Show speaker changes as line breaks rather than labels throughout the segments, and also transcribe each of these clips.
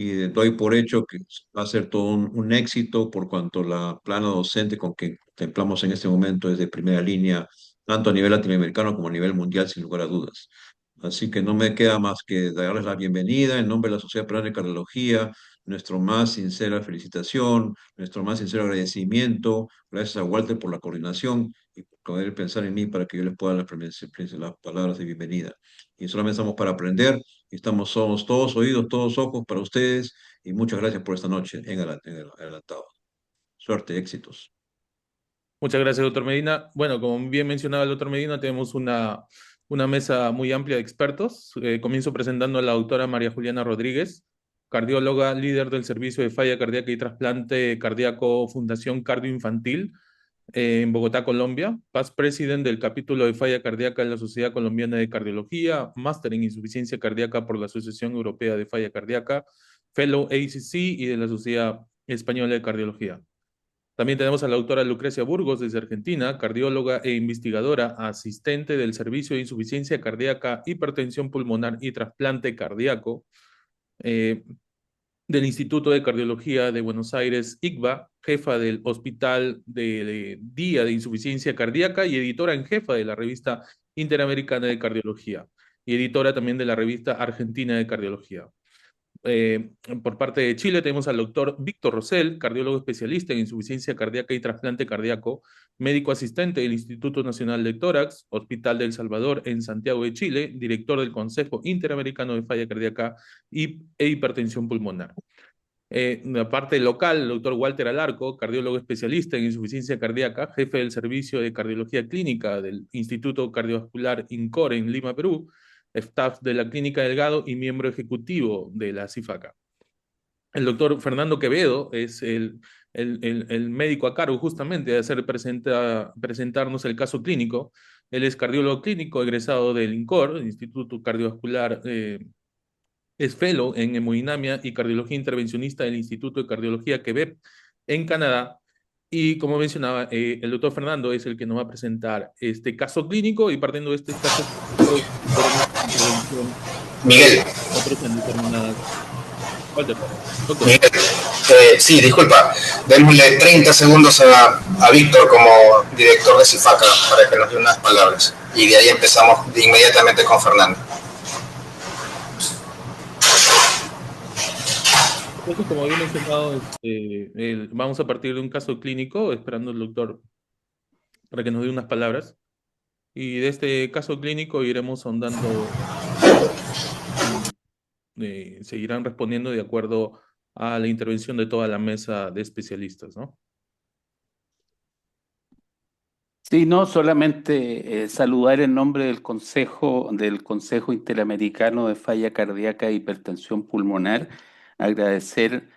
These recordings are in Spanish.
y doy por hecho que va a ser todo un éxito por cuanto la plana docente con que contemplamos en este momento es de primera línea, tanto a nivel latinoamericano como a nivel mundial, sin lugar a dudas. Así que no me queda más que darles la bienvenida en nombre de la Sociedad Peruana de Cardiología, nuestro más sincera felicitación, nuestro más sincero agradecimiento. Gracias a Walter por la coordinación y por poder pensar en mí para que yo les pueda dar las palabras de bienvenida. Y solamente estamos para aprender y somos todos oídos, todos ojos para ustedes y muchas gracias por esta noche en adelantado. Suerte, éxitos.
Muchas gracias, doctor Medina. Bueno, como bien mencionaba el doctor Medina, tenemos una mesa muy amplia de expertos. Comienzo presentando a la doctora María Juliana Rodríguez, cardióloga, líder del Servicio de Falla Cardíaca y Trasplante Cardíaco Fundación Cardio Infantil en Bogotá, Colombia, past president del capítulo de falla cardíaca en la Sociedad Colombiana de Cardiología, máster en insuficiencia cardíaca por la Asociación Europea de Falla Cardíaca, fellow ACC y de la Sociedad Española de Cardiología. También tenemos a la doctora Lucrecia Burgos desde Argentina, cardióloga e investigadora, asistente del Servicio de Insuficiencia Cardíaca, Hipertensión Pulmonar y Trasplante Cardíaco eh, del Instituto de Cardiología de Buenos Aires, ICVA, jefa del Hospital de Día de Insuficiencia Cardíaca y editora en jefa de la revista Interamericana de Cardiología y editora también de la revista Argentina de Cardiología. Eh, por parte de Chile tenemos al doctor Víctor Rosell, cardiólogo especialista en insuficiencia cardíaca y trasplante cardíaco, médico asistente del Instituto Nacional de Tórax, Hospital del Salvador en Santiago de Chile, director del Consejo Interamericano de Falla Cardíaca e Hipertensión Pulmonar. La parte local, el doctor Walter Alarco, cardiólogo especialista en insuficiencia cardíaca, jefe del servicio de cardiología clínica del Instituto Cardiovascular INCOR en Lima, Perú, staff de la Clínica Delgado y miembro ejecutivo de la CIFACA. El doctor Fernando Quevedo es el médico a cargo justamente de presentarnos el caso clínico. Él es cardiólogo clínico egresado del INCOR, Instituto Cardiovascular, es fellow en hemodinamia y cardiología intervencionista del Instituto de Cardiología Quebec en Canadá. Y como mencionaba, el doctor Fernando es el que nos va a presentar este caso clínico y partiendo de este caso clínico veremos intervención de
Miguel,
otros en determinadas. Walter, doctor.
Miguel, sí, disculpa, démosle 30 segundos a Víctor como director de CIFACA para que nos dé unas palabras y de ahí empezamos inmediatamente con Fernando.
Entonces, como había mencionado, vamos a partir de un caso clínico, esperando al doctor para que nos dé unas palabras. Y de este caso clínico iremos ahondando y seguirán respondiendo de acuerdo a la intervención de toda la mesa de especialistas, ¿no?
Sí, no, solamente saludar en nombre del Consejo Interamericano de Falla Cardíaca e Hipertensión Pulmonar, agradecer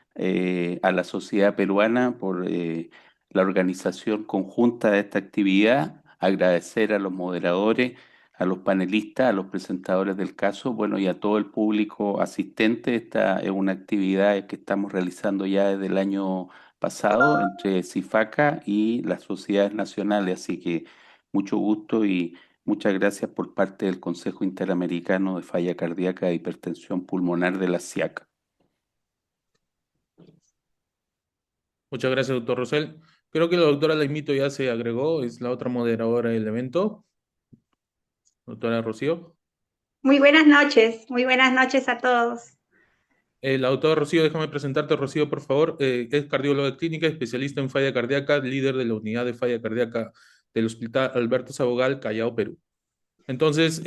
a la sociedad peruana por la organización conjunta de esta actividad, agradecer a los moderadores, a los panelistas, a los presentadores del caso, bueno, y a todo el público asistente. Esta es una actividad que estamos realizando ya desde el año pasado entre CIFACA y las sociedades nacionales, así que mucho gusto y muchas gracias por parte del Consejo Interamericano de Falla Cardíaca e Hipertensión Pulmonar de la CIAC.
Muchas gracias, doctor Rosell. Creo que la doctora Laimito ya se agregó, es la otra moderadora del evento, doctora Rocío.
Muy buenas noches a todos.
La doctora Rocío, déjame presentarte, Rocío, por favor. Es cardióloga clínica, especialista en falla cardíaca, líder de la unidad de falla cardíaca del Hospital Alberto Sabogal, Callao, Perú. Entonces,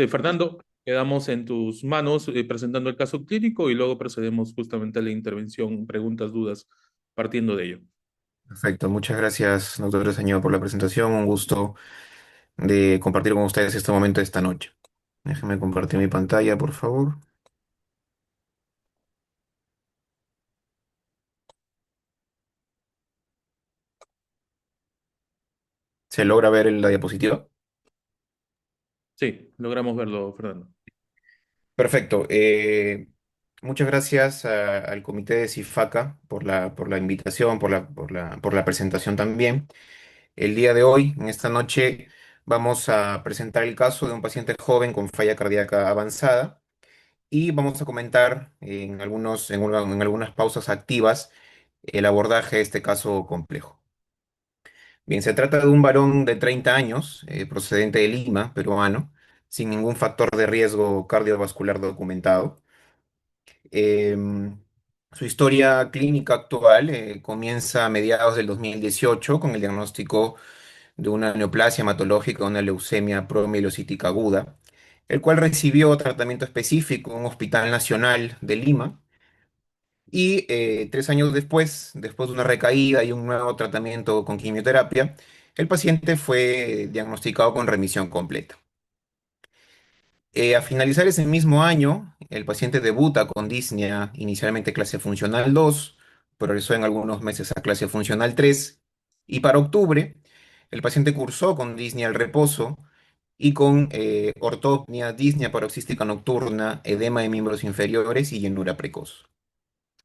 Fernando, quedamos en tus manos presentando el caso clínico y luego procedemos justamente a la intervención, preguntas, dudas, partiendo de ello.
Perfecto, muchas gracias, doctor Señor, por la presentación. Un gusto de compartir con ustedes este momento de esta noche. Déjenme compartir mi pantalla, por favor. ¿Se logra ver la diapositiva?
Sí, logramos verlo, Fernando.
Perfecto. Muchas gracias al comité de CIFACA por la invitación, por la presentación también. El día de hoy, en esta noche, vamos a presentar el caso de un paciente joven con falla cardíaca avanzada y vamos a comentar en algunas pausas activas el abordaje de este caso complejo. Bien, se trata de un varón de 30 años, procedente de Lima, peruano, sin ningún factor de riesgo cardiovascular documentado. Em, Su historia clínica actual comienza a mediados del 2018 con el diagnóstico de una neoplasia hematológica, una leucemia promielocítica aguda, el cual recibió tratamiento específico en un hospital nacional de Lima. Y 3 años después de una recaída y un nuevo tratamiento con quimioterapia, el paciente fue diagnosticado con remisión completa. A finalizar ese mismo año, el paciente debuta con disnea, inicialmente clase funcional 2, progresó en algunos meses a clase funcional 3, y para octubre, el paciente cursó con disnea al reposo y con ortopnia, disnea paroxística nocturna, edema de miembros inferiores y llenura precoz.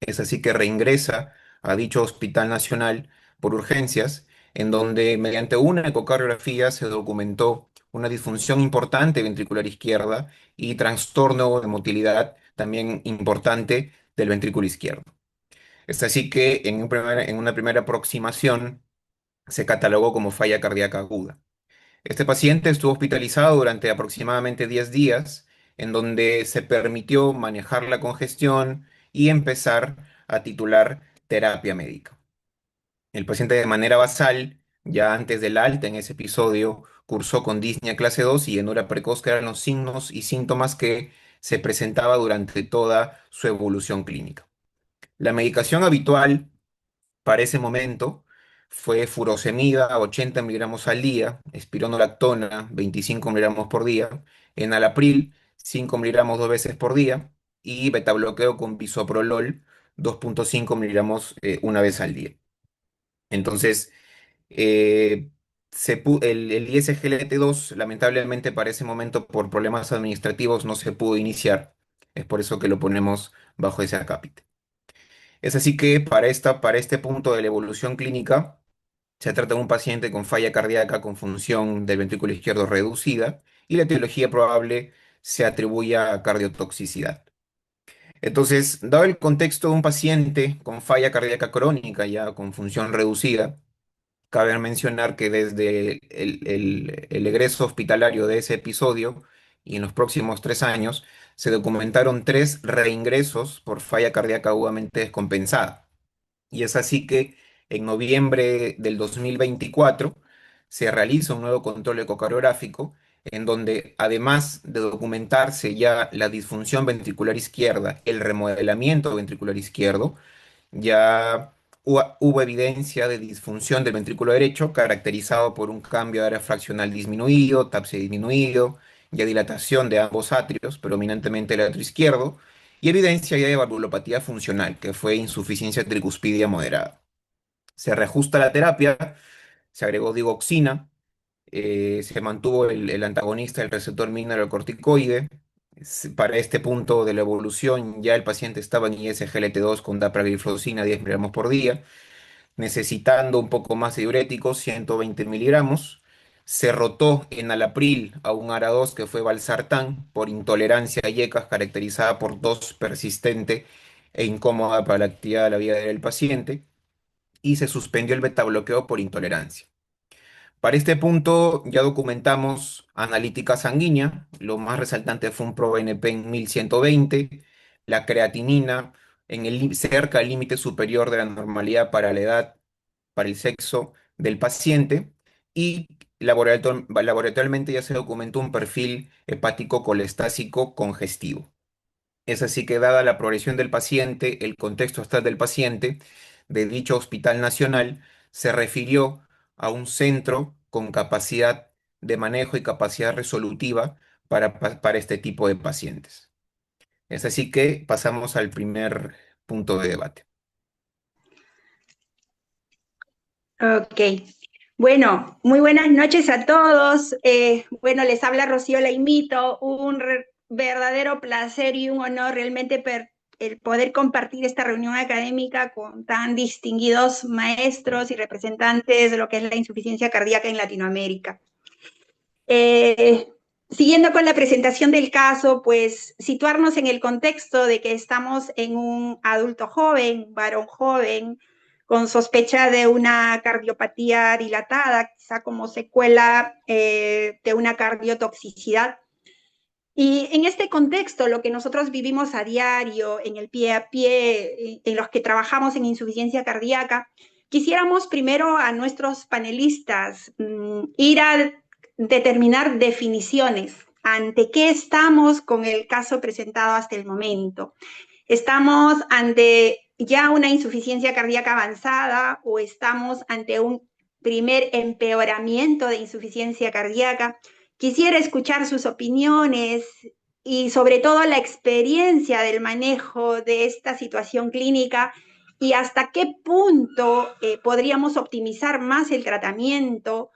Es así que reingresa a dicho hospital nacional por urgencias, en donde mediante una ecocardiografía se documentó una disfunción importante ventricular izquierda y trastorno de motilidad también importante del ventrículo izquierdo. Es así que en una primera aproximación se catalogó como falla cardíaca aguda. Este paciente estuvo hospitalizado durante aproximadamente 10 días, en donde se permitió manejar la congestión y empezar a titular terapia médica. El paciente de manera basal, ya antes del alta en ese episodio, cursó con disnea clase 2 y llenura precoz, que eran los signos y síntomas que se presentaba durante toda su evolución clínica. La medicación habitual para ese momento fue furosemida 80 miligramos al día, espironolactona 25 miligramos por día, enalapril 5 miligramos 2 veces por día y betabloqueo con bisoprolol 2,5 miligramos una vez al día. Entonces, eh, el ISGLT2 lamentablemente para ese momento por problemas administrativos no se pudo iniciar. Es por eso que lo ponemos bajo ese acápite. Es así que para este punto de la evolución clínica, se trata de un paciente con falla cardíaca con función del ventrículo izquierdo reducida y la etiología probable se atribuye a cardiotoxicidad. Entonces, dado el contexto de un paciente con falla cardíaca crónica ya con función reducida, cabe mencionar que desde el egreso hospitalario de ese episodio y en los próximos 3 años se documentaron 3 reingresos por falla cardíaca agudamente descompensada. Y es así que en noviembre del 2024 se realiza un nuevo control ecocardiográfico en donde además de documentarse ya la disfunción ventricular izquierda, el remodelamiento ventricular izquierdo, ya hubo evidencia de disfunción del ventrículo derecho caracterizado por un cambio de área fraccional disminuido, TAPSE disminuido, ya dilatación de ambos atrios, predominantemente el atrio izquierdo, y evidencia ya de valvulopatía funcional, que fue insuficiencia tricuspidia moderada. Se reajusta la terapia, se agregó digoxina, se mantuvo el antagonista del receptor mineralocorticoide. Para este punto de la evolución ya el paciente estaba en ISGLT2 con dapagliflozina 10 miligramos por día, necesitando un poco más de diuréticos, 120 miligramos. Se rotó en enalapril a un ARA2 que fue valsartán por intolerancia a IECAS caracterizada por tos persistente e incómoda para la actividad de la vida del paciente y se suspendió el betabloqueo por intolerancia. Para este punto ya documentamos analítica sanguínea, lo más resaltante fue un ProBNP en 1120, la creatinina cerca del límite superior de la normalidad para la edad, para el sexo del paciente y laboratorialmente ya se documentó un perfil hepático colestásico congestivo. Es así que dada la progresión del paciente, el contexto actual del paciente, de dicho hospital nacional, se refirió a un centro con capacidad de manejo y capacidad resolutiva para este tipo de pacientes. Es así que pasamos al primer punto de debate.
Ok. Bueno, muy buenas noches a todos. Bueno, les habla Rocío Laimito. Verdadero placer y un honor realmente el poder compartir esta reunión académica con tan distinguidos maestros y representantes de lo que es la insuficiencia cardíaca en Latinoamérica. Siguiendo con la presentación del caso, pues situarnos en el contexto de que estamos en un adulto joven, varón joven, con sospecha de una cardiopatía dilatada, quizá como secuela de una cardiotoxicidad. Y en este contexto, lo que nosotros vivimos a diario, en el pie a pie, en los que trabajamos en insuficiencia cardíaca, quisiéramos primero a nuestros panelistas ir a determinar definiciones. ¿Ante qué estamos con el caso presentado hasta el momento? ¿Estamos ante ya una insuficiencia cardíaca avanzada o estamos ante un primer empeoramiento de insuficiencia cardíaca? Quisiera escuchar sus opiniones y sobre todo la experiencia del manejo de esta situación clínica y hasta qué punto podríamos optimizar más el tratamiento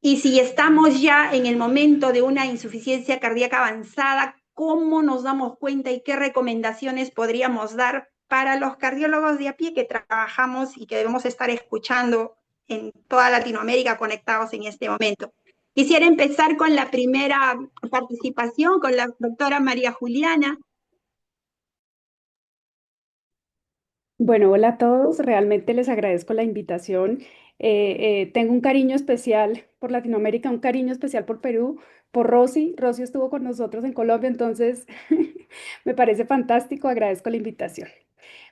y si estamos ya en el momento de una insuficiencia cardíaca avanzada, ¿cómo nos damos cuenta y qué recomendaciones podríamos dar para los cardiólogos de a pie que trabajamos y que debemos estar escuchando en toda Latinoamérica conectados en este momento? Quisiera empezar con la primera participación, con la doctora María Juliana.
Bueno, hola a todos. Realmente les agradezco la invitación. Tengo un cariño especial por Latinoamérica, un cariño especial por Perú, por Rosy. Rosy estuvo con nosotros en Colombia, entonces me parece fantástico. Agradezco la invitación.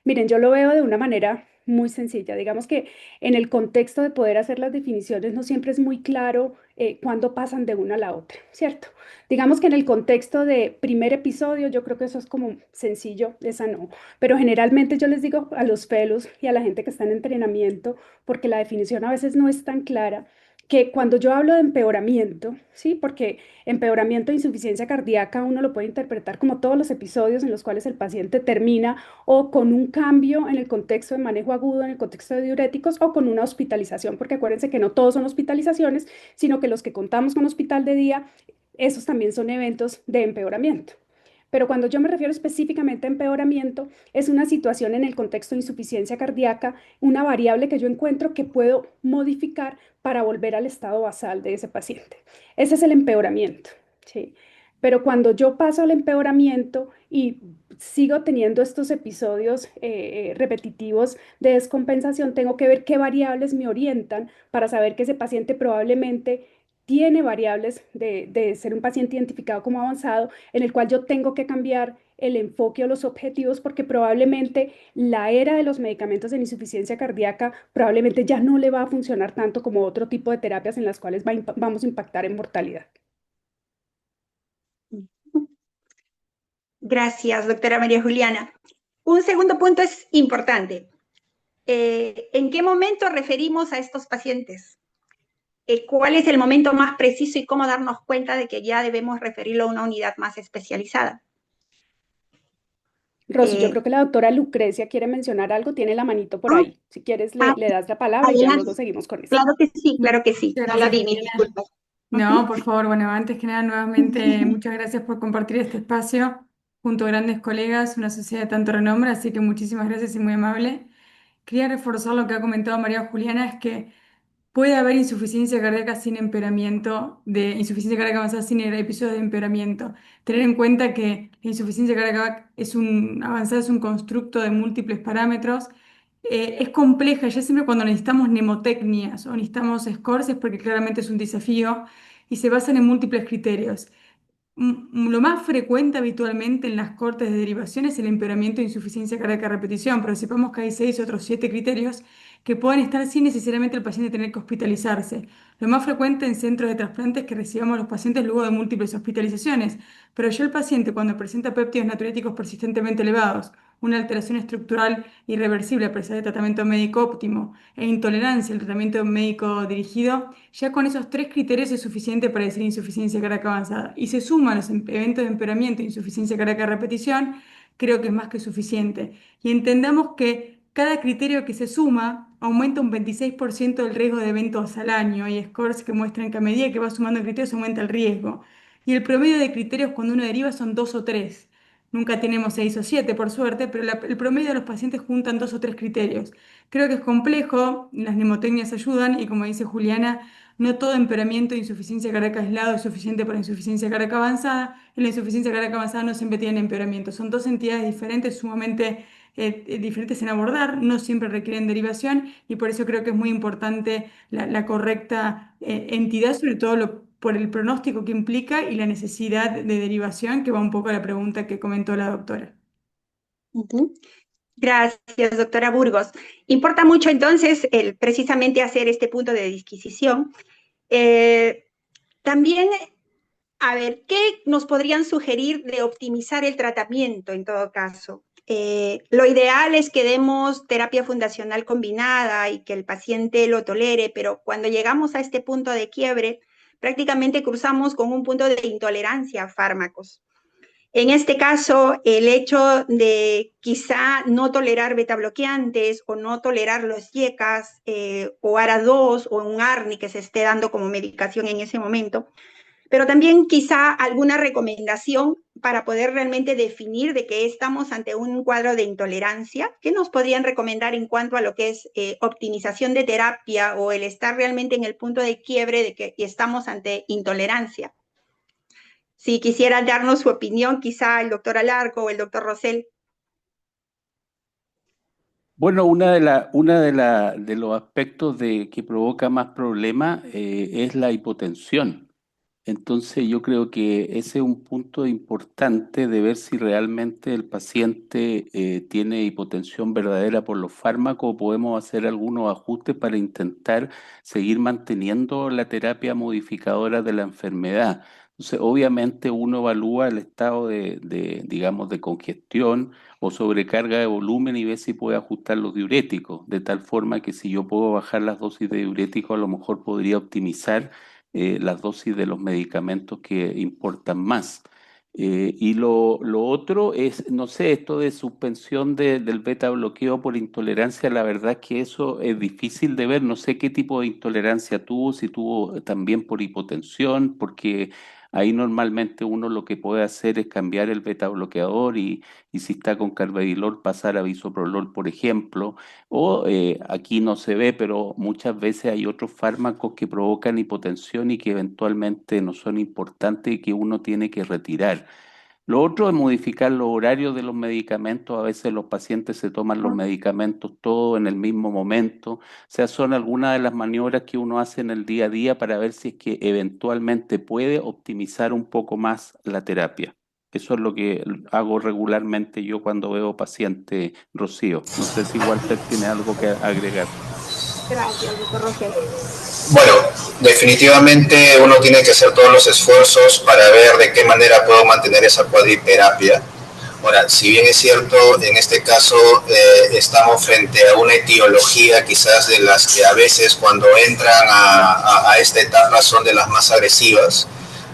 Miren, yo lo veo de una manera muy sencilla. Digamos que en el contexto de poder hacer las definiciones no siempre es muy claro cuándo pasan de una a la otra, ¿cierto? Digamos que en el contexto de primer episodio yo creo que eso es como sencillo, esa no. Pero generalmente yo les digo a los fellows y a la gente que está en entrenamiento, porque la definición a veces no es tan clara, que cuando yo hablo de empeoramiento, ¿sí? Porque empeoramiento de insuficiencia cardíaca uno lo puede interpretar como todos los episodios en los cuales el paciente termina o con un cambio en el contexto de manejo agudo, en el contexto de diuréticos o con una hospitalización, porque acuérdense que no todos son hospitalizaciones, sino que los que contamos con hospital de día, esos también son eventos de empeoramiento. Pero cuando yo me refiero específicamente a empeoramiento, es una situación en el contexto de insuficiencia cardíaca, una variable que yo encuentro que puedo modificar para volver al estado basal de ese paciente. Ese es el empeoramiento, ¿sí? Pero cuando yo paso al empeoramiento y sigo teniendo estos episodios repetitivos de descompensación, tengo que ver qué variables me orientan para saber que ese paciente probablemente tiene variables de ser un paciente identificado como avanzado, en el cual yo tengo que cambiar el enfoque o los objetivos porque probablemente la era de los medicamentos en insuficiencia cardíaca probablemente ya no le va a funcionar tanto como otro tipo de terapias en las cuales vamos a impactar en mortalidad.
Gracias, doctora María Juliana. Un segundo punto es importante. ¿En qué momento referimos a estos pacientes? ¿Cuál es el momento más preciso y cómo darnos cuenta de que ya debemos referirlo a una unidad más especializada?
Rosy, yo creo que la doctora Lucrecia quiere mencionar algo, tiene la manito por ahí. Si quieres, le das la palabra y ya
adelante.
luego seguimos con eso.
Claro que sí, claro que sí.
Muchas
No la
gracias,
vi, mis
Juliana.
disculpas.
No, por favor, bueno, antes que nada, nuevamente, muchas gracias por compartir este espacio junto a grandes colegas, una sociedad de tanto renombre, así que muchísimas gracias y muy amable. Quería reforzar lo que ha comentado María Juliana, es que puede haber insuficiencia cardíaca sin empeoramiento, de insuficiencia cardíaca avanzada sin el episodio de empeoramiento. Tener en cuenta que la insuficiencia cardíaca avanzada es un constructo de múltiples parámetros. Es compleja, ya siempre cuando necesitamos mnemotecnias o necesitamos scores es porque claramente es un desafío y se basan en múltiples criterios. Lo más frecuente habitualmente en las cortes de derivación es el empeoramiento de insuficiencia cardíaca a repetición, pero sepamos que hay 6 otros 7 criterios que pueden estar sin necesariamente el paciente tener que hospitalizarse. Lo más frecuente en centros de trasplantes es que recibamos a los pacientes luego de múltiples hospitalizaciones, pero ya el paciente cuando presenta péptidos natriuréticos persistentemente elevados, una alteración estructural irreversible a pesar de tratamiento médico óptimo e intolerancia al tratamiento médico dirigido, ya con esos 3 criterios es suficiente para decir insuficiencia cardíaca avanzada. Y se suman los eventos de empeoramiento e insuficiencia cardíaca a repetición, creo que es más que suficiente. Y entendamos que cada criterio que se suma aumenta un 26% del riesgo de eventos al año. Hay scores que muestran que a medida que va sumando criterios aumenta el riesgo. Y el promedio de criterios cuando uno deriva son 2 o 3. nunca tenemos 6 o 7 por suerte, pero el promedio de los pacientes juntan 2 o 3 criterios. Creo que es complejo, las mnemotecnias ayudan y como dice Juliana, no todo empeoramiento de insuficiencia cardíaca aislado es suficiente para insuficiencia cardíaca avanzada. En la insuficiencia cardíaca avanzada no siempre tienen empeoramiento. Son dos entidades diferentes, sumamente diferentes en abordar, no siempre requieren derivación y por eso creo que es muy importante la correcta entidad, sobre todo por el pronóstico que implica y la necesidad de derivación, que va un poco a la pregunta que comentó la doctora.
Gracias, doctora Burgos. Importa mucho entonces precisamente hacer este punto de disquisición. También, a ver, ¿qué nos podrían sugerir de optimizar el tratamiento en todo caso? Lo ideal es que demos terapia fundacional combinada y que el paciente lo tolere, pero cuando llegamos a este punto de quiebre, prácticamente cruzamos con un punto de intolerancia a fármacos. En este caso, el hecho de quizá no tolerar betabloqueantes o no tolerar los YECAS o ARA2 o un ARNI que se esté dando como medicación en ese momento, pero también quizá alguna recomendación para poder realmente definir de que estamos ante un cuadro de intolerancia. ¿Qué nos podrían recomendar en cuanto a lo que es optimización de terapia o el estar realmente en el punto de quiebre de que estamos ante intolerancia? Si quisieran darnos su opinión, quizá el doctor Alarco o el doctor Rosell.
Bueno, de los aspectos que provoca más problemas es la hipotensión. Entonces yo creo que ese es un punto importante de ver si realmente el paciente tiene hipotensión verdadera por los fármacos o podemos hacer algunos ajustes para intentar seguir manteniendo la terapia modificadora de la enfermedad. Entonces, obviamente uno evalúa el estado digamos, de congestión o sobrecarga de volumen y ve si puede ajustar los diuréticos, de tal forma que si yo puedo bajar las dosis de diuréticos, a lo mejor podría optimizar las dosis de los medicamentos que importan más. Y lo otro es, no sé, esto de suspensión del beta bloqueo por intolerancia, la verdad es que eso es difícil de ver, no sé qué tipo de intolerancia tuvo, si tuvo también por hipotensión, porque ahí normalmente uno lo que puede hacer es cambiar el beta bloqueador y si está con carvedilol pasar a bisoprolol, por ejemplo, o aquí no se ve, pero muchas veces hay otros fármacos que provocan hipotensión y que eventualmente no son importantes y que uno tiene que retirar. Lo otro es modificar los horarios de los medicamentos. A veces los pacientes se toman los medicamentos todos en el mismo momento. O sea, son algunas de las maniobras que uno hace en el día a día para ver si es que eventualmente puede optimizar un poco más la terapia. Eso es lo que hago regularmente yo cuando veo paciente, Rocío. No sé si Walter tiene algo que agregar.
Gracias, doctor Rosell.
Bueno, definitivamente uno tiene que hacer todos los esfuerzos para ver de qué manera puedo mantener esa cuadriterapia. Ahora, si bien es cierto, en este caso estamos frente a una etiología quizás de las que a veces cuando entran a esta etapa son de las más agresivas,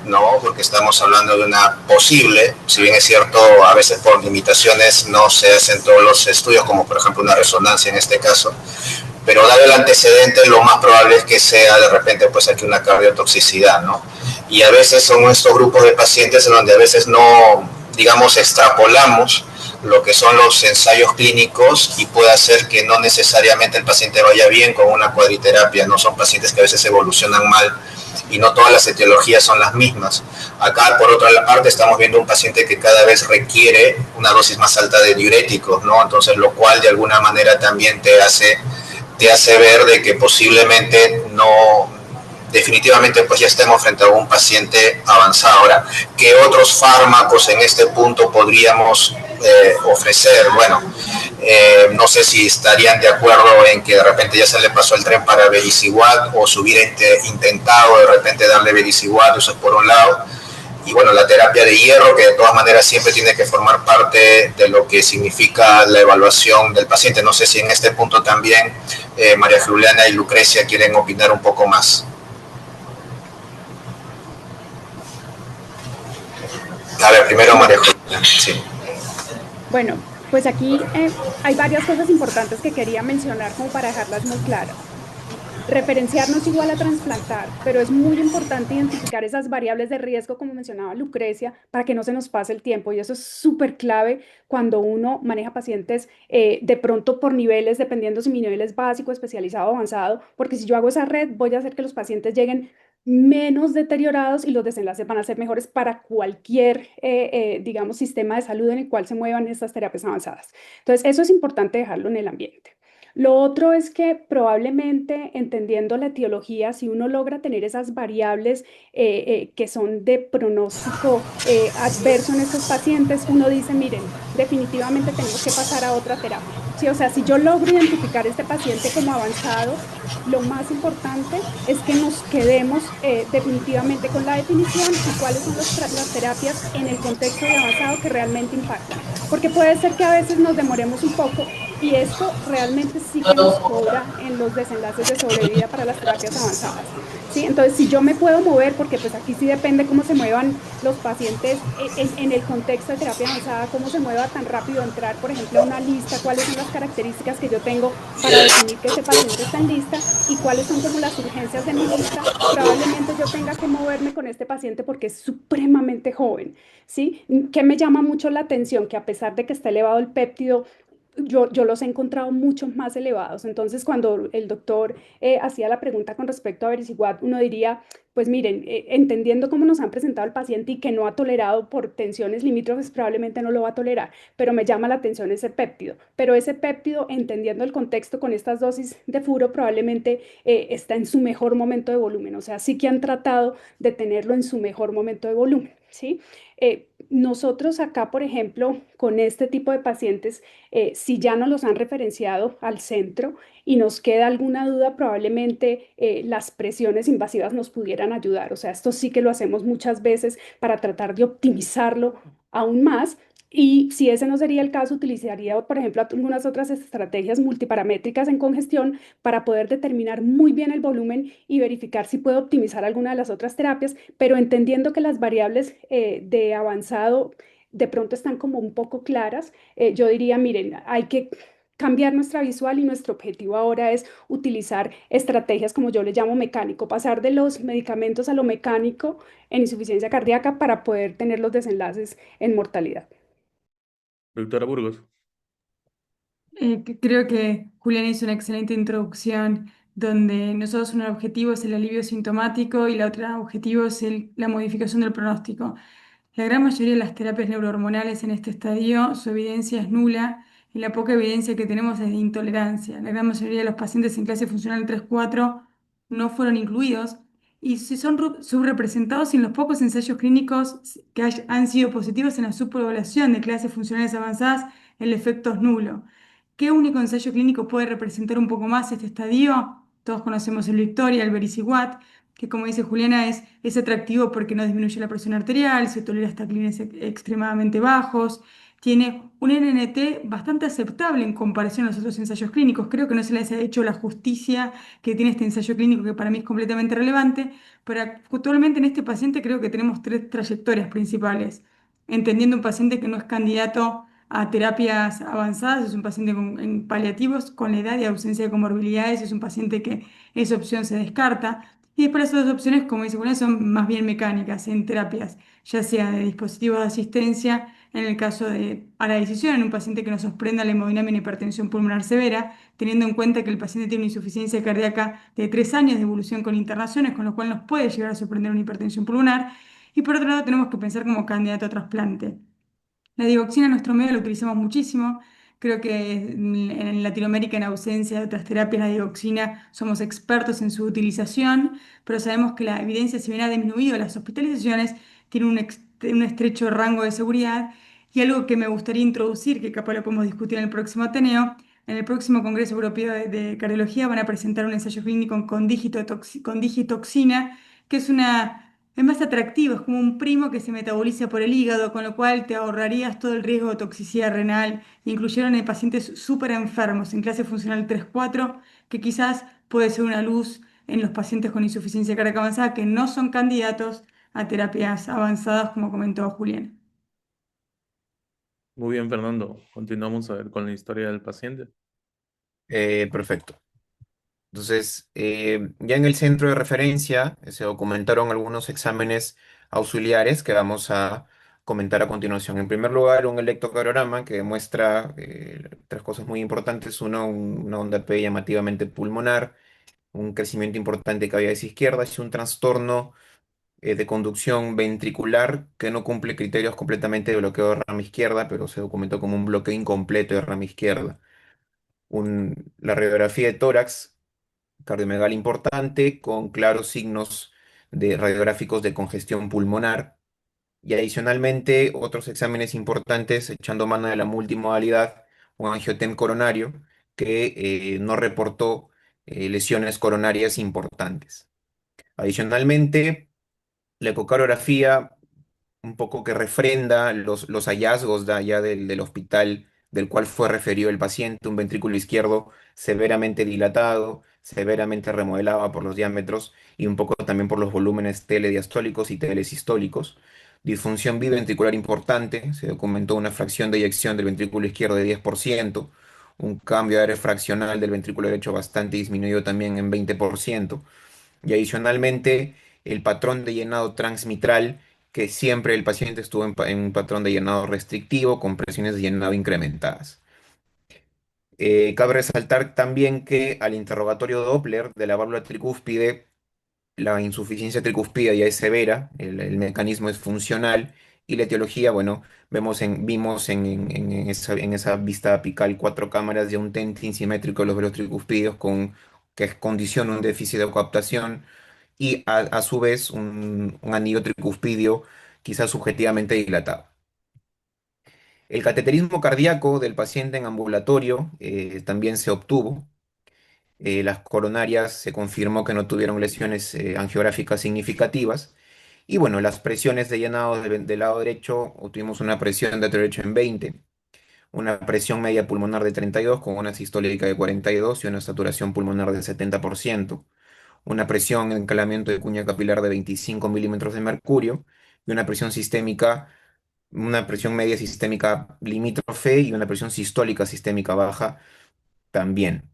¿no? Porque estamos hablando de una posible, si bien es cierto, a veces por limitaciones no se hacen todos los estudios, como por ejemplo una resonancia en este caso, pero dado el antecedente, lo más probable es que sea de repente pues aquí una cardiotoxicidad, ¿no? Y a veces son estos grupos de pacientes en donde a veces no, digamos, extrapolamos lo que son los ensayos clínicos y puede hacer que no necesariamente el paciente vaya bien con una cuadriterapia, no son pacientes que a veces evolucionan mal y no todas las etiologías son las mismas. Acá, por otra parte, estamos viendo un paciente que cada vez requiere una dosis más alta de diuréticos, ¿no? Entonces, lo cual de alguna manera también te hace ver de que posiblemente no, definitivamente pues ya estemos frente a un paciente avanzado. Ahora, ¿qué otros fármacos en este punto podríamos ofrecer? Bueno, no sé si estarían de acuerdo en que de repente ya se le pasó el tren para vericiguat o se hubiera intentado de repente darle vericiguat, eso es por un lado. Y bueno, la terapia de hierro, que de todas maneras siempre tiene que formar parte de lo que significa la evaluación del paciente. No sé si en este punto también María Juliana y Lucrecia quieren opinar un poco más. A ver, primero María Juliana. Sí.
Bueno, pues aquí hay varias cosas importantes que quería mencionar como para dejarlas muy claras. Referenciar no es igual a trasplantar, pero es muy importante identificar esas variables de riesgo, como mencionaba Lucrecia, para que no se nos pase el tiempo. Y eso es súper clave cuando uno maneja pacientes de pronto por niveles, dependiendo si mi nivel es básico, especializado o avanzado, porque si yo hago esa red, voy a hacer que los pacientes lleguen menos deteriorados y los desenlaces van a ser mejores para cualquier, digamos, sistema de salud en el cual se muevan estas terapias avanzadas. Entonces, eso es importante dejarlo en el ambiente. Lo otro es que probablemente entendiendo la etiología, si uno logra tener esas variables que son de pronóstico adverso en estos pacientes, uno dice, miren, definitivamente tenemos que pasar a otra terapia. Sí, o sea, si yo logro identificar este paciente como avanzado, lo más importante es que nos quedemos definitivamente con la definición y cuáles son las terapias en el contexto de avanzado que realmente impactan. Porque puede ser que a veces nos demoremos un poco y esto realmente sí que nos cobra en los desenlaces de sobrevida para las terapias avanzadas. ¿Sí? Entonces, si yo me puedo mover, porque pues aquí sí depende cómo se muevan los pacientes en el contexto de terapia avanzada, cómo se mueva tan rápido entrar, por ejemplo, a una lista, cuáles son las características que yo tengo para definir que ese paciente está en lista y cuáles son como las urgencias de mi lista, probablemente yo tenga que moverme con este paciente porque es supremamente joven, ¿sí? Que me llama mucho la atención que a pesar de que está elevado el péptido, yo los he encontrado mucho más elevados. Entonces, cuando el doctor hacía la pregunta con respecto a Vericiguat, uno diría, pues miren, entendiendo cómo nos han presentado el paciente y que no ha tolerado por tensiones limítrofes, probablemente no lo va a tolerar, pero me llama la atención ese péptido. Pero ese péptido, entendiendo el contexto con estas dosis de furo, probablemente está en su mejor momento de volumen. O sea, sí que han tratado de tenerlo en su mejor momento de volumen, ¿sí? Nosotros acá, por ejemplo, con este tipo de pacientes, si ya nos los han referenciado al centro y nos queda alguna duda, probablemente las presiones invasivas nos pudieran ayudar. O sea, esto sí que lo hacemos muchas veces para tratar de optimizarlo aún más. Y si ese no sería el caso, utilizaría, por ejemplo, algunas otras estrategias multiparamétricas en congestión para poder determinar muy bien el volumen y verificar si puedo optimizar alguna de las otras terapias, pero entendiendo que las variables de avanzado de pronto están como un poco claras, yo diría, miren, hay que cambiar nuestra visual y nuestro objetivo ahora es utilizar estrategias como yo le llamo mecánico, pasar de los medicamentos a lo mecánico en insuficiencia cardíaca para poder tener los desenlaces en mortalidad.
Doctora Burgos.
Creo que Julián hizo una excelente introducción donde nosotros un objetivo es el alivio sintomático y la otra objetivo es la modificación del pronóstico. La gran mayoría de las terapias neurohormonales en este estadio, su evidencia es nula y la poca evidencia que tenemos es de intolerancia. La gran mayoría de los pacientes en clase funcional 3-4 no fueron incluidos y si son subrepresentados en los pocos ensayos clínicos que han sido positivos en la subpoblación de clases funcionales avanzadas, el efecto es nulo. ¿Qué único ensayo clínico puede representar un poco más este estadio? Todos conocemos el Victoria, el Vericiguat, que como dice Juliana es atractivo porque no disminuye la presión arterial, se tolera hasta clínicos extremadamente bajos, tiene un NNT bastante aceptable en comparación a los otros ensayos clínicos. Creo que no se les ha hecho la justicia que tiene este ensayo clínico, que para mí es completamente relevante, pero actualmente en este paciente creo que tenemos tres trayectorias principales. Entendiendo un paciente que no es candidato a terapias avanzadas, es un paciente en paliativos con la edad y ausencia de comorbilidades, es un paciente que esa opción se descarta. Y después las otras opciones, como dice Julián, son más bien mecánicas en terapias, ya sea de dispositivos de asistencia, en el caso de a la decisión en un paciente que nos sorprenda la hemodinamia en hipertensión pulmonar severa, teniendo en cuenta que el paciente tiene una insuficiencia cardíaca de 3 años de evolución con internaciones, con lo cual nos puede llegar a sorprender una hipertensión pulmonar. Y por otro lado, tenemos que pensar como candidato a trasplante. La digoxina en nuestro medio la utilizamos muchísimo. Creo que en Latinoamérica, en ausencia de otras terapias, la digoxina somos expertos en su utilización, pero sabemos que la evidencia, si bien ha disminuido las hospitalizaciones, tiene un estrecho rango de seguridad. Y algo que me gustaría introducir, que capaz lo podemos discutir en el próximo Ateneo, en el próximo Congreso Europeo de Cardiología van a presentar un ensayo clínico con digitoxina, que es más atractivo, es como un primo que se metaboliza por el hígado, con lo cual te ahorrarías todo el riesgo de toxicidad renal. Incluyeron en pacientes súper enfermos en clase funcional 3-4, que quizás puede ser una luz en los pacientes con insuficiencia cardíaca avanzada que no son candidatos a terapias avanzadas, como comentó Julián.
Muy bien, Fernando. Continuamos a ver con la historia del paciente.
Perfecto. Entonces, ya en el centro de referencia se documentaron algunos exámenes auxiliares que vamos a comentar a continuación. En primer lugar, un electrocardiograma que demuestra tres cosas muy importantes. Uno, una onda P llamativamente pulmonar, un crecimiento importante de cavidades izquierdas y un trastorno de conducción ventricular que no cumple criterios completamente de bloqueo de rama izquierda, pero se documentó como un bloqueo incompleto de rama izquierda. La radiografía de tórax cardiomegalia importante con claros signos radiográficos de congestión pulmonar y adicionalmente otros exámenes importantes echando mano de la multimodalidad, un angiotem coronario que no reportó lesiones coronarias importantes. Adicionalmente, la ecocardiografía un poco que refrenda los hallazgos de allá del hospital del cual fue referido el paciente, un ventrículo izquierdo severamente dilatado, severamente remodelado por los diámetros y un poco también por los volúmenes telediastólicos y telesistólicos. Disfunción biventricular importante, se documentó una fracción de eyección del ventrículo izquierdo de 10%, un cambio de área fraccional del ventrículo derecho bastante disminuido también en 20%, y adicionalmente el patrón de llenado transmitral, que siempre el paciente estuvo en un patrón de llenado restrictivo con presiones de llenado incrementadas. Cabe resaltar también que al interrogatorio Doppler de la válvula tricúspide, la insuficiencia tricúspide ya es severa, el mecanismo es funcional y la etiología, bueno, vimos en esa vista apical 4 cámaras de un tentin simétrico de los velos tricúspidos que condiciona un déficit de coaptación y a su vez un anillo tricuspidio quizás subjetivamente dilatado. El cateterismo cardíaco del paciente en ambulatorio también se obtuvo. Las coronarias se confirmó que no tuvieron lesiones angiográficas significativas. Y bueno, las presiones de llenado del lado derecho, obtuvimos una presión de derecho en 20, una presión media pulmonar de 32 con una sistólica de 42 y una saturación pulmonar del 70%, una presión en encalamiento de cuña capilar de 25 milímetros de mercurio y una presión sistémica, una presión media sistémica limítrofe y una presión sistólica sistémica baja también.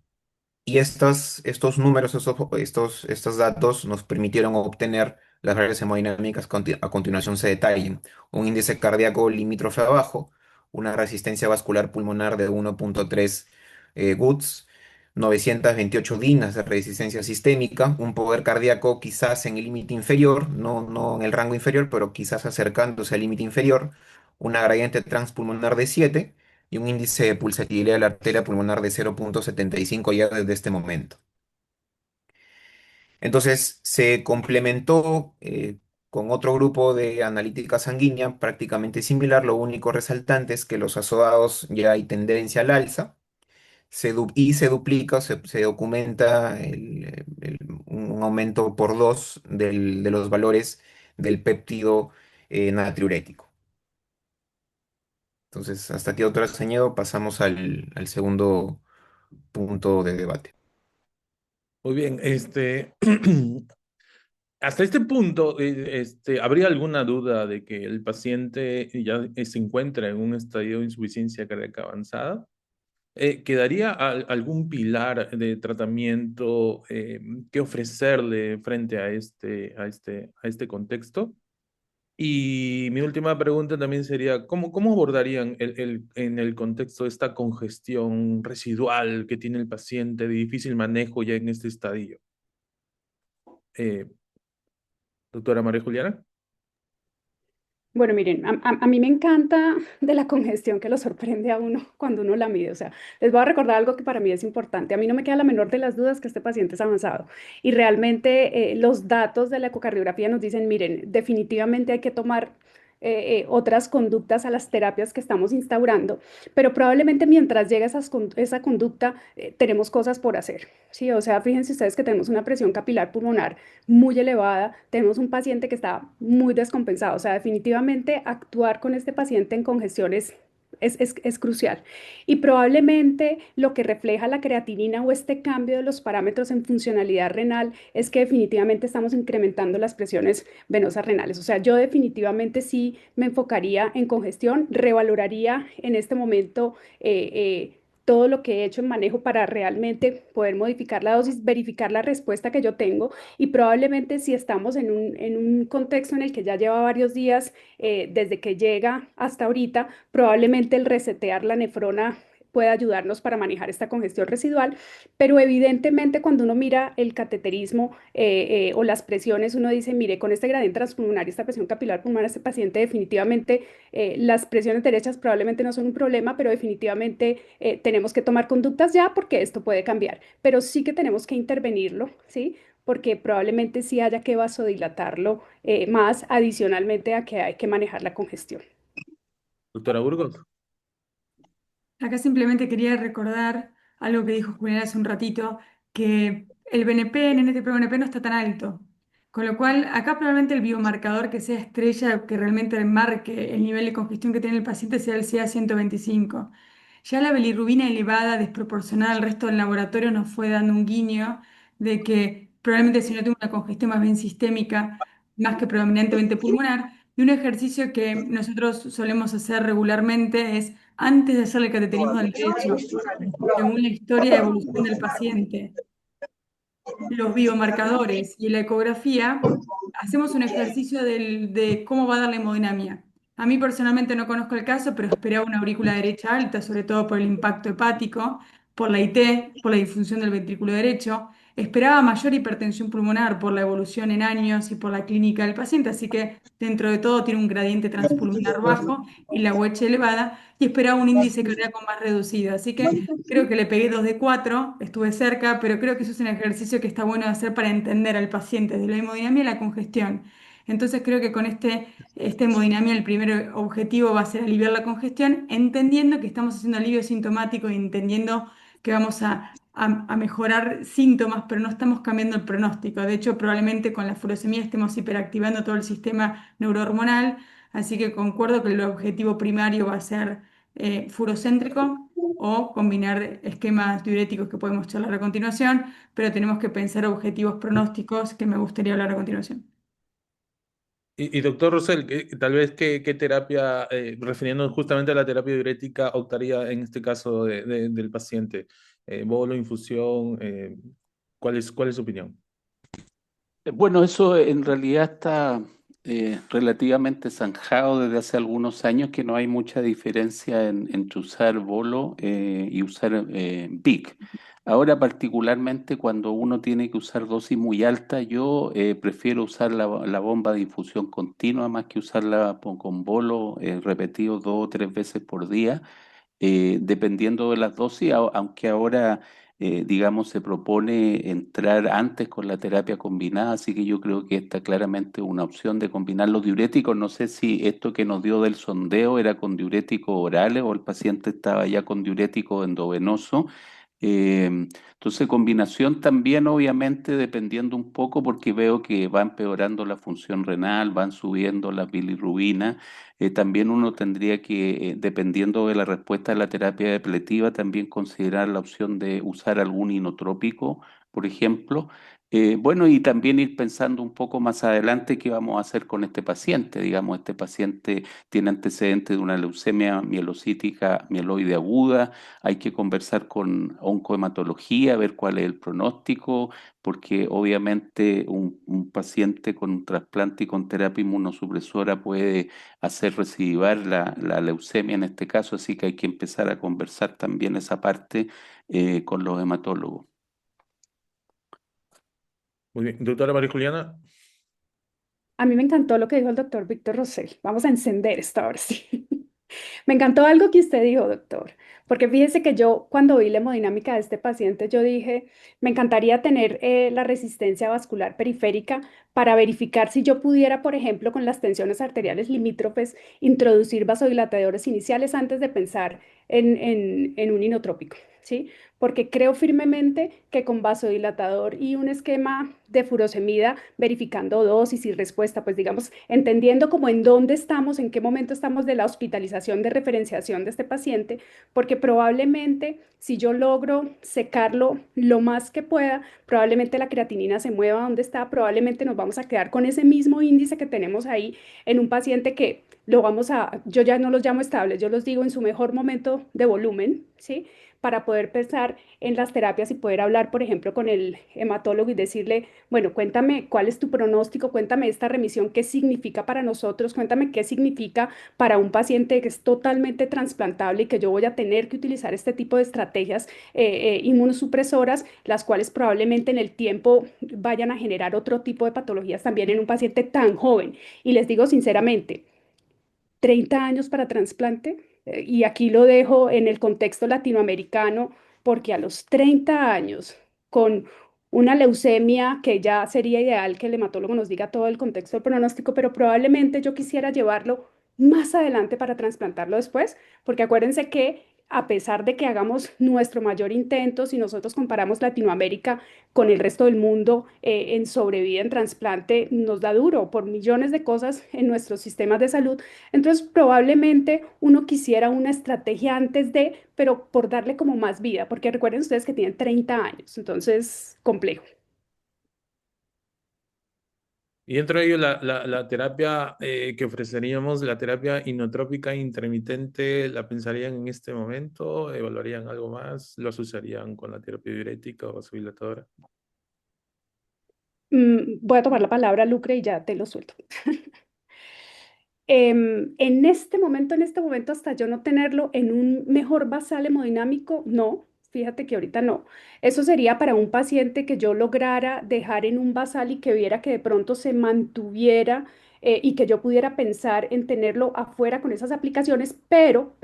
Y estos números, estos datos nos permitieron obtener las variables hemodinámicas que a continuación se detallen. Un índice cardíaco limítrofe abajo, una resistencia vascular pulmonar de 1.3 Guts, 928 dinas de resistencia sistémica, un poder cardíaco quizás en el límite inferior, no en el rango inferior, pero quizás acercándose al límite inferior, una gradiente transpulmonar de 7 y un índice de pulsatilidad de la arteria pulmonar de 0.75 ya desde este momento. Entonces se complementó con otro grupo de analítica sanguínea prácticamente similar, lo único resaltante es que los azoados ya hay tendencia al alza y se duplica, se documenta un aumento por 2 de los valores del péptido natriurético. Entonces, hasta aquí otro señor, pasamos al segundo punto de debate.
Muy bien, hasta este punto, ¿habría alguna duda de que el paciente ya se encuentra en un estadio de insuficiencia cardíaca avanzada? ¿Quedaría algún pilar de tratamiento que ofrecerle frente a este contexto? Y mi última pregunta también sería, ¿cómo abordarían en el contexto de esta congestión residual que tiene el paciente de difícil manejo ya en este estadio? Eh, Doctora María Juliana.
Bueno, miren, a mí me encanta de la congestión que lo sorprende a uno cuando uno la mide. O sea, les voy a recordar algo que para mí es importante. A mí no me queda la menor de las dudas que este paciente es avanzado. Y realmente los datos de la ecocardiografía nos dicen, miren, definitivamente hay que tomar otras conductas a las terapias que estamos instaurando, pero probablemente mientras llega esa conducta tenemos cosas por hacer, ¿sí? O sea, fíjense ustedes que tenemos una presión capilar pulmonar muy elevada, tenemos un paciente que está muy descompensado, o sea, definitivamente actuar con este paciente en congestión es crucial. Y probablemente lo que refleja la creatinina o este cambio de los parámetros en funcionalidad renal es que definitivamente estamos incrementando las presiones venosas renales. O sea, yo definitivamente sí me enfocaría en congestión, revaloraría en este momento todo lo que he hecho en manejo para realmente poder modificar la dosis, verificar la respuesta que yo tengo y probablemente si estamos en un contexto en el que ya lleva varios días desde que llega hasta ahorita, probablemente el resetear la nefrona puede ayudarnos para manejar esta congestión residual, pero evidentemente cuando uno mira el cateterismo o las presiones, uno dice, mire, con este gradiente transpulmonar y esta presión capilar pulmonar, este paciente definitivamente las presiones derechas probablemente no son un problema, pero definitivamente tenemos que tomar conductas ya porque esto puede cambiar, pero sí que tenemos que intervenirlo, ¿sí? Porque probablemente sí haya que vasodilatarlo más adicionalmente a que hay que manejar la congestión.
Doctora Burgos.
Acá simplemente quería recordar algo que dijo Julián hace un ratito, que el BNP en NT-proBNP no está tan alto. Con lo cual, acá probablemente el biomarcador que sea estrella, que realmente marque el nivel de congestión que tiene el paciente, sea el CA 125. Ya la bilirrubina elevada, desproporcionada al resto del laboratorio, nos fue dando un guiño de que probablemente si no tengo una congestión más bien sistémica, más que predominantemente pulmonar, y un ejercicio que nosotros solemos hacer regularmente es antes de hacer el cateterismo del derecho, según la historia de evolución del paciente, los biomarcadores y la ecografía, hacemos un ejercicio de cómo va a dar la hemodinamia. A mí personalmente no conozco el caso, pero esperaba una aurícula derecha alta, sobre todo por el impacto hepático, por la IT, por la disfunción del ventrículo derecho. Esperaba mayor hipertensión pulmonar por la evolución en años y por la clínica del paciente, así que dentro de todo tiene un gradiente transpulmonar bajo y la UH elevada, y esperaba un índice cardíaco más reducido. Así que creo que le pegué 2 de 4, estuve cerca, pero creo que eso es un ejercicio que está bueno de hacer para entender al paciente de la hemodinamia y la congestión. Entonces creo que con esta hemodinamia el primer objetivo va a ser aliviar la congestión, entendiendo que estamos haciendo alivio sintomático y entendiendo que vamos a mejorar síntomas, pero no estamos cambiando el pronóstico. De hecho, probablemente con la furosemia estemos hiperactivando todo el sistema neurohormonal, así que concuerdo que el objetivo primario va a ser furocéntrico o combinar esquemas diuréticos que podemos charlar a continuación, pero tenemos que pensar objetivos pronósticos que me gustaría hablar a continuación.
Y doctor Rosell, tal vez qué terapia, refiriéndonos justamente a la terapia diurética, optaría en este caso del paciente? ¿Bolo, infusión? ¿Cuál es su opinión?
Bueno, eso en realidad está relativamente zanjado desde hace algunos años, que no hay mucha diferencia entre usar bolo y usar BIC. Ahora, particularmente cuando uno tiene que usar dosis muy alta, yo prefiero usar la bomba de infusión continua más que usarla con bolo repetido 2 o 3 veces por día, dependiendo de las dosis, aunque ahora, digamos, se propone entrar antes con la terapia combinada, así que yo creo que esta claramente es una opción de combinar los diuréticos. No sé si esto que nos dio del sondeo era con diuréticos orales o el paciente estaba ya con diurético endovenoso. Entonces, combinación también, obviamente, dependiendo un poco, porque veo que va empeorando la función renal, van subiendo las bilirrubinas. También uno tendría que, dependiendo de la respuesta de la terapia depletiva, también considerar la opción de usar algún inotrópico, por ejemplo. Bueno, y también ir pensando un poco más adelante qué vamos a hacer con este paciente. Digamos, este paciente tiene antecedentes de una leucemia mielocítica mieloide aguda. Hay que conversar con oncohematología, ver cuál es el pronóstico, porque obviamente un paciente con un trasplante y con terapia inmunosupresora puede hacer recidivar la leucemia en este caso, así que hay que empezar a conversar también esa parte con los hematólogos.
Muy bien. Doctora María Juliana.
A mí me encantó lo que dijo el doctor Víctor Rosell. Vamos a encender esto ahora sí. Me encantó algo que usted dijo, doctor, porque fíjese que yo cuando vi la hemodinámica de este paciente, yo dije, me encantaría tener la resistencia vascular periférica para verificar si yo pudiera, por ejemplo, con las tensiones arteriales limítrofes, introducir vasodilatadores iniciales antes de pensar en un inotrópico, ¿sí? Porque creo firmemente que con vasodilatador y un esquema de furosemida, verificando dosis y respuesta, pues digamos, entendiendo como en dónde estamos, en qué momento estamos de la hospitalización de referenciación de este paciente, porque probablemente si yo logro secarlo lo más que pueda, probablemente la creatinina se mueva donde está, probablemente nos vamos a quedar con ese mismo índice que tenemos ahí en un paciente que yo ya no los llamo estables, yo los digo en su mejor momento de volumen, ¿sí? para poder pensar en las terapias y poder hablar, por ejemplo, con el hematólogo y decirle, bueno, cuéntame cuál es tu pronóstico, cuéntame esta remisión, qué significa para nosotros, cuéntame qué significa para un paciente que es totalmente trasplantable y que yo voy a tener que utilizar este tipo de estrategias inmunosupresoras, las cuales probablemente en el tiempo vayan a generar otro tipo de patologías también en un paciente tan joven. Y les digo sinceramente, 30 años para trasplante, y aquí lo dejo en el contexto latinoamericano, porque a los 30 años, con una leucemia que ya sería ideal que el hematólogo nos diga todo el contexto del pronóstico, pero probablemente yo quisiera llevarlo más adelante para trasplantarlo después, porque acuérdense que a pesar de que hagamos nuestro mayor intento, si nosotros comparamos Latinoamérica con el resto del mundo en sobrevida en trasplante, nos da duro por millones de cosas en nuestros sistemas de salud. Entonces, probablemente uno quisiera una estrategia antes de, pero por darle como más vida, porque recuerden ustedes que tienen 30 años, entonces complejo.
Y dentro de ello, la terapia que ofreceríamos, la terapia inotrópica intermitente, ¿la pensarían en este momento? ¿Evaluarían algo más? ¿Lo asociarían con la terapia diurética o vasodilatadora?
Voy a tomar la palabra Lucre y ya te lo suelto. En este momento, hasta yo no tenerlo en un mejor basal hemodinámico, no, fíjate que ahorita no. Eso sería para un paciente que yo lograra dejar en un basal y que viera que de pronto se mantuviera y que yo pudiera pensar en tenerlo afuera con esas aplicaciones, pero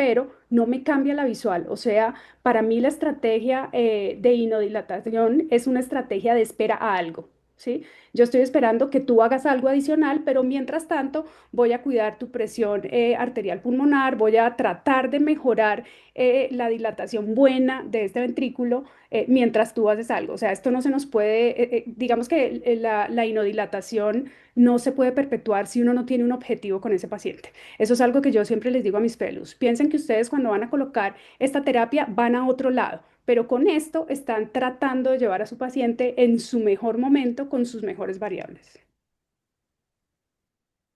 no me cambia la visual. O sea, para mí la estrategia de inodilatación es una estrategia de espera a algo. ¿Sí? Yo estoy esperando que tú hagas algo adicional, pero mientras tanto voy a cuidar tu presión arterial pulmonar, voy a tratar de mejorar la dilatación buena de este ventrículo mientras tú haces algo. O sea, esto no se nos puede, digamos que la inodilatación no se puede perpetuar si uno no tiene un objetivo con ese paciente. Eso es algo que yo siempre les digo a mis fellows. Piensen que ustedes cuando van a colocar esta terapia van a otro lado, pero con esto están tratando de llevar a su paciente en su mejor momento con sus mejores variables.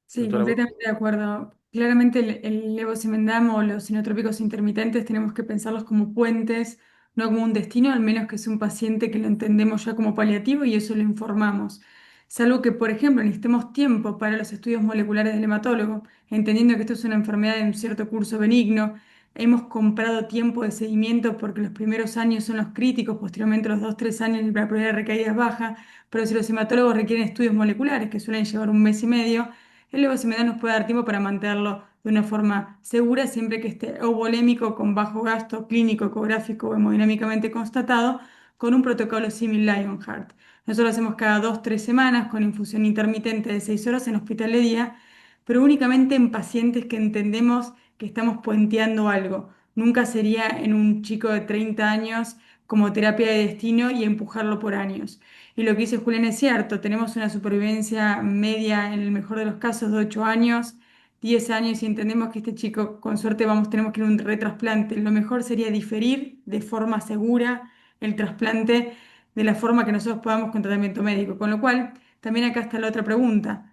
Sí,
Doctora,
completamente de acuerdo. Claramente el levosimendan o los sinotrópicos intermitentes tenemos que pensarlos como puentes, no como un destino, al menos que sea un paciente que lo entendemos ya como paliativo y eso lo informamos. Salvo que, por ejemplo, necesitemos tiempo para los estudios moleculares del hematólogo, entendiendo que esto es una enfermedad de un cierto curso benigno. Hemos comprado tiempo de seguimiento porque los primeros años son los críticos, posteriormente los 2, 3 años la probabilidad de recaída es baja, pero si los hematólogos requieren estudios moleculares, que suelen llevar un mes y medio, el levosimendan nos puede dar tiempo para mantenerlo de una forma segura, siempre que esté ovolémico, con bajo gasto clínico, ecográfico o hemodinámicamente constatado, con un protocolo similar Lionheart. Nosotros lo hacemos cada 2, 3 semanas con infusión intermitente de 6 horas en hospital de día, pero únicamente en pacientes que entendemos que estamos puenteando algo. Nunca sería en un chico de 30 años como terapia de destino y empujarlo por años. Y lo que dice Julián es cierto, tenemos una supervivencia media en el mejor de los casos de 8 años, 10 años y entendemos que este chico con suerte tenemos que ir a un retrasplante. Lo mejor sería diferir de forma segura el trasplante de la forma que nosotros podamos con tratamiento médico. Con lo cual, también acá está la otra pregunta.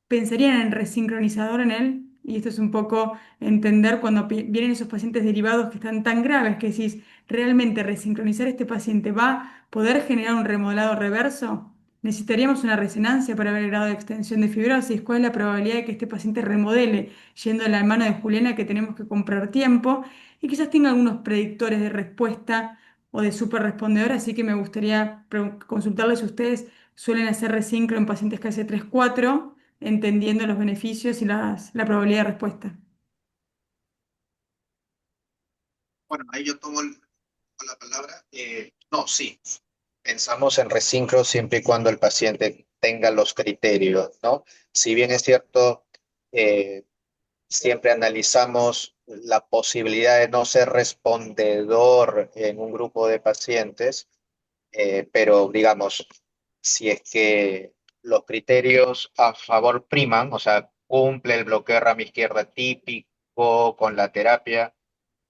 ¿Pensarían en resincronizador en él? Y esto es un poco entender cuando vienen esos pacientes derivados que están tan graves que decís, ¿realmente resincronizar este paciente va a poder generar un remodelado reverso? Necesitaríamos una resonancia para ver el grado de extensión de fibrosis. ¿Cuál es la probabilidad de que este paciente remodele? Yendo a la mano de Juliana, que tenemos que comprar tiempo y quizás tenga algunos predictores de respuesta o de superrespondedor. Así que me gustaría consultarles si ustedes suelen hacer resincro en pacientes que hace 3, 4 entendiendo los beneficios y la probabilidad de respuesta.
Bueno, ahí yo tomo la palabra. No, sí, pensamos en resincro siempre y cuando el paciente tenga los criterios, ¿no? Si bien es cierto, eh, siempre analizamos la posibilidad de no ser respondedor en un grupo de pacientes, pero digamos, si es que los criterios a favor priman, o sea, cumple el bloqueo rama izquierda típico con la terapia,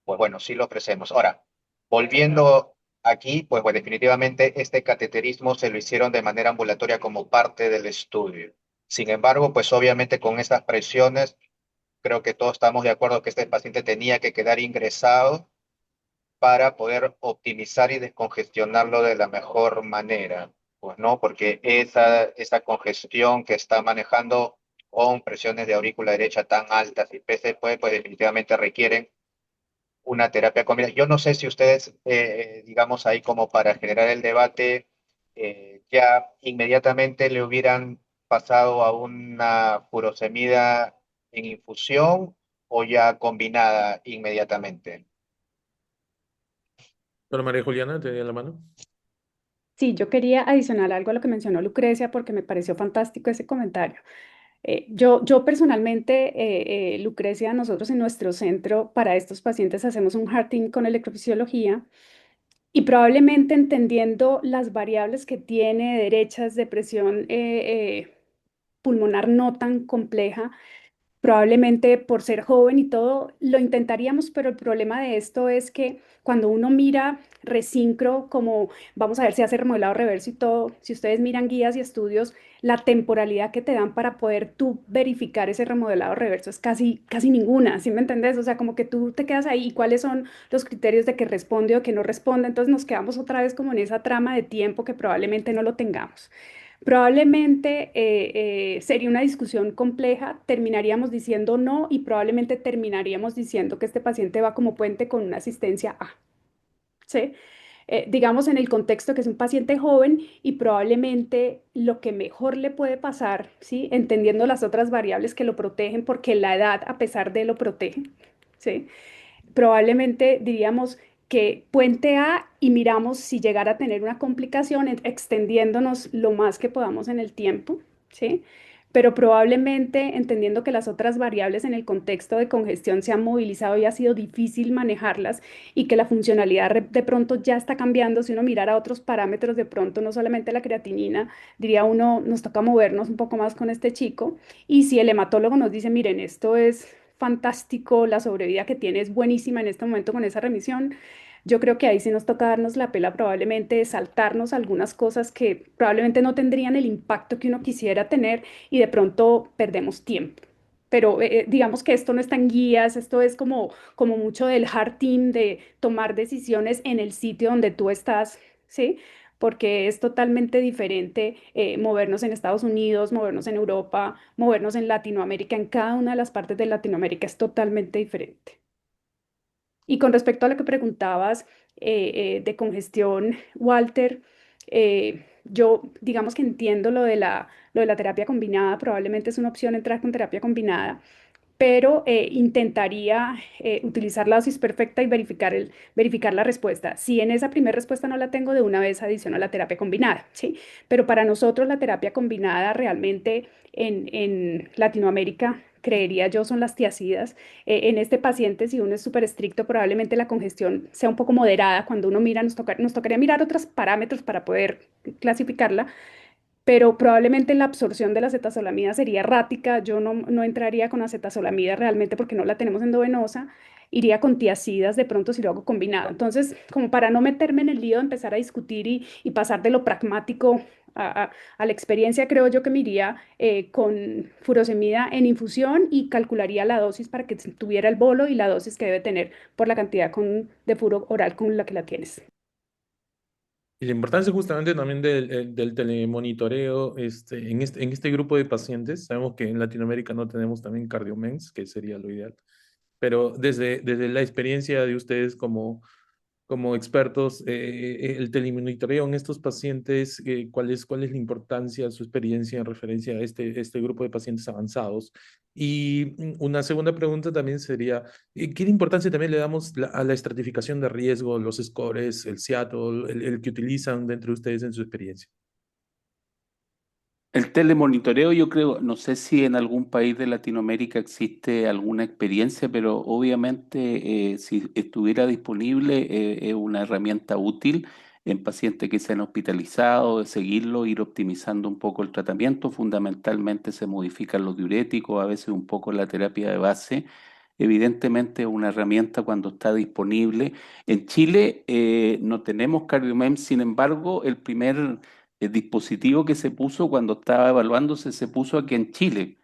pues bueno, sí lo ofrecemos. Ahora, volviendo aquí, pues definitivamente este cateterismo se lo hicieron de manera ambulatoria como parte del estudio. Sin embargo, pues obviamente con estas presiones, creo que todos estamos de acuerdo que este paciente tenía que quedar ingresado para poder optimizar y descongestionarlo de la mejor manera, pues no, porque esa congestión que está manejando con presiones de aurícula derecha tan altas y PCP, pues definitivamente requieren una terapia combinada. Yo no sé si ustedes, digamos ahí como para generar el debate, ya inmediatamente le hubieran pasado a una furosemida en infusión o ya combinada inmediatamente.
Doctora María Juliana, ¿tenía la mano?
Sí, yo quería adicionar algo a lo que mencionó Lucrecia porque me pareció fantástico ese comentario. Yo personalmente, Lucrecia, nosotros en nuestro centro para estos pacientes hacemos un heart team con electrofisiología y probablemente entendiendo las variables que tiene derechas de presión pulmonar no tan compleja. Probablemente por ser joven y todo, lo intentaríamos, pero el problema de esto es que cuando uno mira resincro, como vamos a ver si hace remodelado reverso y todo, si ustedes miran guías y estudios, la temporalidad que te dan para poder tú verificar ese remodelado reverso es casi ninguna, ¿sí me entendés? O sea, como que tú te quedas ahí y cuáles son los criterios de que responde o que no responde, entonces nos quedamos otra vez como en esa trama de tiempo que probablemente no lo tengamos. Probablemente sería una discusión compleja, terminaríamos diciendo no y probablemente terminaríamos diciendo que este paciente va como puente con una asistencia A, ¿sí? Digamos en el contexto que es un paciente joven y probablemente lo que mejor le puede pasar, ¿sí? Entendiendo las otras variables que lo protegen, porque la edad a pesar de lo protege, ¿sí? Probablemente diríamos que puente A y miramos si llegara a tener una complicación extendiéndonos lo más que podamos en el tiempo, ¿sí? Pero probablemente entendiendo que las otras variables en el contexto de congestión se han movilizado y ha sido difícil manejarlas y que la funcionalidad de pronto ya está cambiando, si uno mirara otros parámetros de pronto, no solamente la creatinina, diría uno, nos toca movernos un poco más con este chico y si el hematólogo nos dice, miren, esto es fantástico, la sobrevida que tiene es buenísima en este momento con esa remisión. Yo creo que ahí sí nos toca darnos la pela probablemente de saltarnos algunas cosas que probablemente no tendrían el impacto que uno quisiera tener y de pronto perdemos tiempo. Pero digamos que esto no está en guías, esto es como mucho del hard team de tomar decisiones en el sitio donde tú estás, ¿sí? Porque es totalmente diferente movernos en Estados Unidos, movernos en Europa, movernos en Latinoamérica, en cada una de las partes de Latinoamérica es totalmente diferente. Y con respecto a lo que preguntabas de congestión, Walter, yo digamos que entiendo lo de la terapia combinada, probablemente es una opción entrar con terapia combinada, pero intentaría utilizar la dosis perfecta y verificar la respuesta. Si en esa primera respuesta no la tengo, de una vez adiciono la terapia combinada, ¿sí? Pero para nosotros la terapia combinada realmente en Latinoamérica, creería yo, son las tiacidas. En este paciente, si uno es súper estricto, probablemente la congestión sea un poco moderada. Cuando uno mira, nos tocaría mirar otros parámetros para poder clasificarla, pero probablemente la absorción de la acetazolamida sería errática. Yo no entraría con acetazolamida realmente porque no la tenemos endovenosa. Iría con tiacidas de pronto si lo hago combinado. Entonces, como para no meterme en el lío de empezar a discutir y pasar de lo pragmático a la experiencia, creo yo que me iría con furosemida en infusión y calcularía la dosis para que tuviera el bolo y la dosis que debe tener por la cantidad de furo oral con la que la tienes.
Y la importancia justamente también del telemonitoreo en este grupo de pacientes. Sabemos que en Latinoamérica no tenemos también CardioMEMS, que sería lo ideal. Pero desde la experiencia de ustedes como expertos, el telemonitoreo en estos pacientes, cuál es la importancia, su experiencia en referencia a este grupo de pacientes avanzados? Y una segunda pregunta también sería, ¿qué importancia también le damos a la estratificación de riesgo, los scores, el Seattle, el que utilizan dentro de ustedes en su experiencia?
El telemonitoreo, yo creo, no sé si en algún país de Latinoamérica existe alguna experiencia, pero obviamente si estuviera disponible es una herramienta útil en pacientes que se han hospitalizado, de seguirlo, ir optimizando un poco el tratamiento. Fundamentalmente se modifican los diuréticos, a veces un poco la terapia de base. Evidentemente es una herramienta cuando está disponible. En Chile no tenemos CardioMEM, sin embargo, el primer dispositivo que se puso cuando estaba evaluándose se puso aquí en Chile.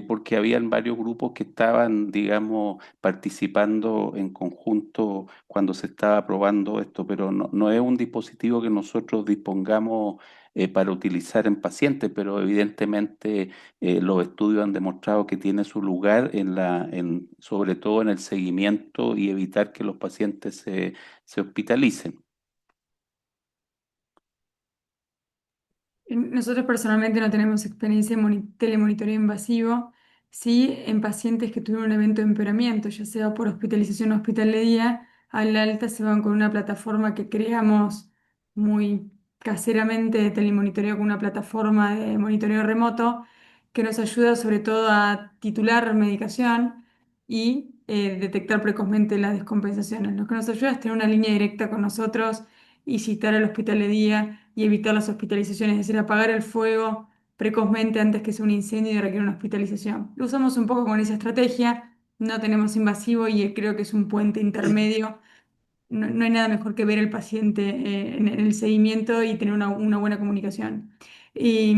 porque habían varios grupos que estaban, digamos, participando en conjunto cuando se estaba probando esto, pero no es un dispositivo que nosotros dispongamos para utilizar en pacientes, pero evidentemente los estudios han demostrado que tiene su lugar sobre todo en el seguimiento y evitar que los pacientes se hospitalicen.
Nosotros personalmente no tenemos experiencia en telemonitoreo invasivo, sí en pacientes que tuvieron un evento de empeoramiento, ya sea por hospitalización o hospital de día, al alta se van con una plataforma que creamos muy caseramente de telemonitoreo, con una plataforma de monitoreo remoto que nos ayuda sobre todo a titular medicación y detectar precozmente las descompensaciones. Lo que nos ayuda es tener una línea directa con nosotros y citar al hospital de día y evitar las hospitalizaciones, es decir, apagar el fuego precozmente antes que sea un incendio y requiera una hospitalización. Lo usamos un poco con esa estrategia, no tenemos invasivo y creo que es un puente intermedio. No hay nada mejor que ver al paciente en el seguimiento y tener una buena comunicación. Y,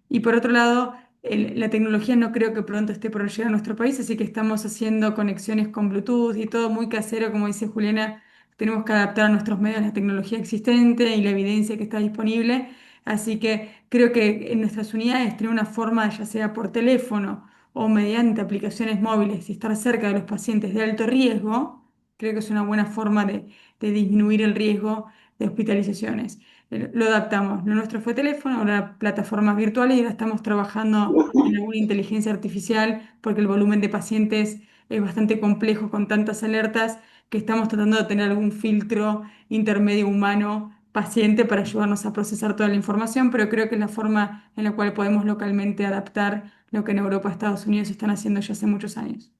y por otro lado, la tecnología no creo que pronto esté por llegar a nuestro país, así que estamos haciendo conexiones con Bluetooth y todo muy casero, como dice Juliana. Tenemos que adaptar a nuestros medios la tecnología existente y la evidencia que está disponible. Así que creo que en nuestras unidades tener una forma, ya sea por teléfono o mediante aplicaciones móviles y estar cerca de los pacientes de alto riesgo, creo que es una buena forma de disminuir el riesgo de hospitalizaciones. Lo adaptamos. Lo nuestro fue teléfono, ahora plataformas virtuales y ahora estamos trabajando en alguna inteligencia artificial porque el volumen de pacientes es bastante complejo con tantas alertas que estamos tratando de tener algún filtro intermedio humano paciente para ayudarnos a procesar toda la información, pero creo que es la forma en la cual podemos localmente adaptar lo que en Europa, Estados Unidos están haciendo ya hace muchos años.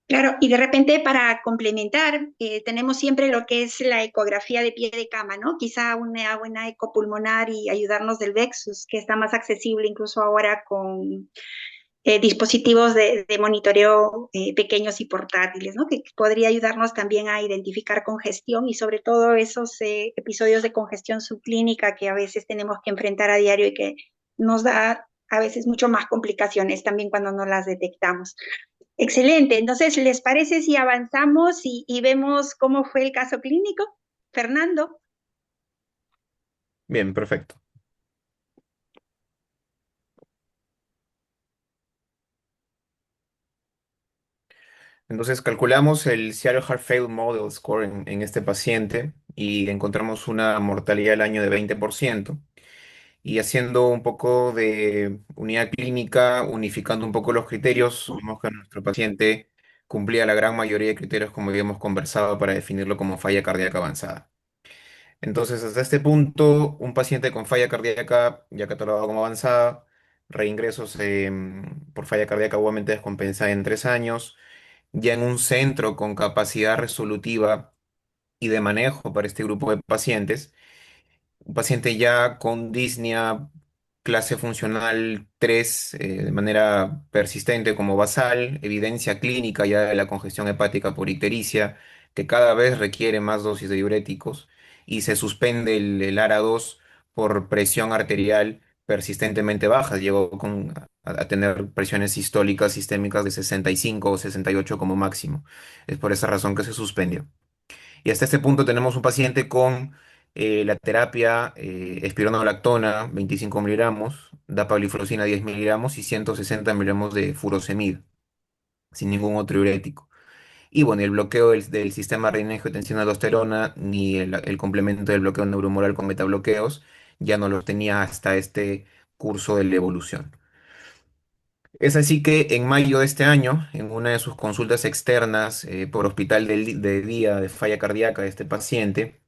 Claro, y de repente para complementar, tenemos siempre lo que es la ecografía de pie de cama, ¿no? Quizá una buena ecopulmonar y ayudarnos del Vexus, que está más accesible incluso ahora con dispositivos de monitoreo pequeños y portátiles, ¿no? Que podría ayudarnos también a identificar congestión y sobre todo esos episodios de congestión subclínica que a veces tenemos que enfrentar a diario y que nos da a veces mucho más complicaciones también cuando no las detectamos. Excelente. Entonces, ¿les parece si avanzamos y vemos cómo fue el caso clínico? Fernando.
Bien, perfecto. Entonces calculamos el Seattle Heart Failure Model Score en este paciente y encontramos una mortalidad al año de 20%. Y haciendo un poco de unidad clínica, unificando un poco los criterios, vimos que nuestro paciente cumplía la gran mayoría de criterios como habíamos conversado para definirlo como falla cardíaca avanzada. Entonces, hasta este punto, un paciente con falla cardíaca ya catalogado como avanzada, reingresos por falla cardíaca obviamente descompensada en 3 años, ya en un centro con capacidad resolutiva y de manejo para este grupo de pacientes, un paciente ya con disnea clase funcional 3 de manera persistente como basal, evidencia clínica ya de la congestión hepática por ictericia, que cada vez requiere más dosis de diuréticos, y se suspende el ARA2 por presión arterial persistentemente baja. Llegó a tener presiones sistólicas sistémicas de 65 o 68 como máximo. Es por esa razón que se suspendió. Y hasta este punto tenemos un paciente con la terapia espironolactona, 25 miligramos, dapagliflozina, 10 miligramos y 160 miligramos de furosemida, sin ningún otro diurético. Y bueno, el bloqueo del sistema renin-angiotensina-aldosterona ni el complemento del bloqueo neuromoral con metabloqueos ya no los tenía hasta este curso de la evolución. Es así que en mayo de este año, en una de sus consultas externas por hospital de día de falla cardíaca de este paciente,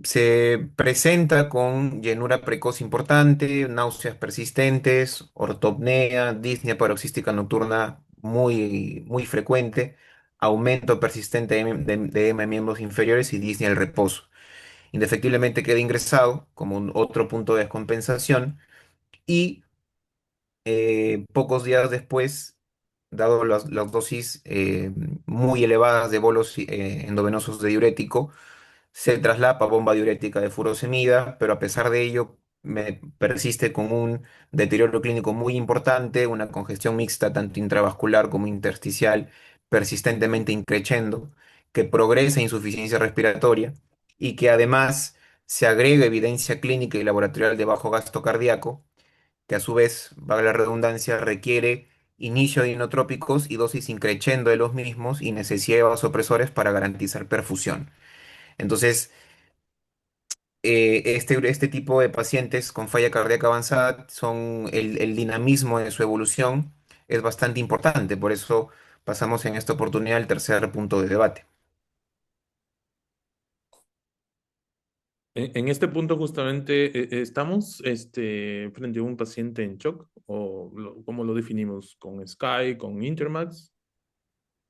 se presenta con llenura precoz importante, náuseas persistentes, ortopnea, disnea paroxística nocturna muy, muy frecuente, aumento persistente de edema en miembros inferiores y disnea al reposo. Indefectiblemente queda ingresado como un otro punto de descompensación y pocos días después, dado las dosis muy elevadas de bolos endovenosos de diurético, se traslapa bomba diurética de furosemida, pero a pesar de ello persiste con un deterioro clínico muy importante, una congestión mixta tanto intravascular como intersticial, persistentemente increciendo, que progresa a insuficiencia respiratoria y que además se agrega evidencia clínica y laboratorial de bajo gasto cardíaco, que a su vez, valga la redundancia, requiere inicio de inotrópicos y dosis increciendo de los mismos y necesidad de vasopresores para garantizar perfusión. Entonces, este tipo de pacientes con falla cardíaca avanzada son el dinamismo de su evolución es bastante importante, por eso pasamos en esta oportunidad al tercer punto de debate.
En este punto justamente estamos frente a un paciente en shock, o ¿cómo lo definimos? ¿Con Sky, con Intermax?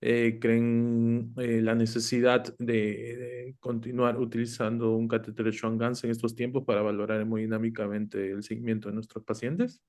¿Creen la necesidad de continuar utilizando un catéter Schwann-Ganz en estos tiempos para valorar hemodinámicamente el seguimiento de nuestros pacientes?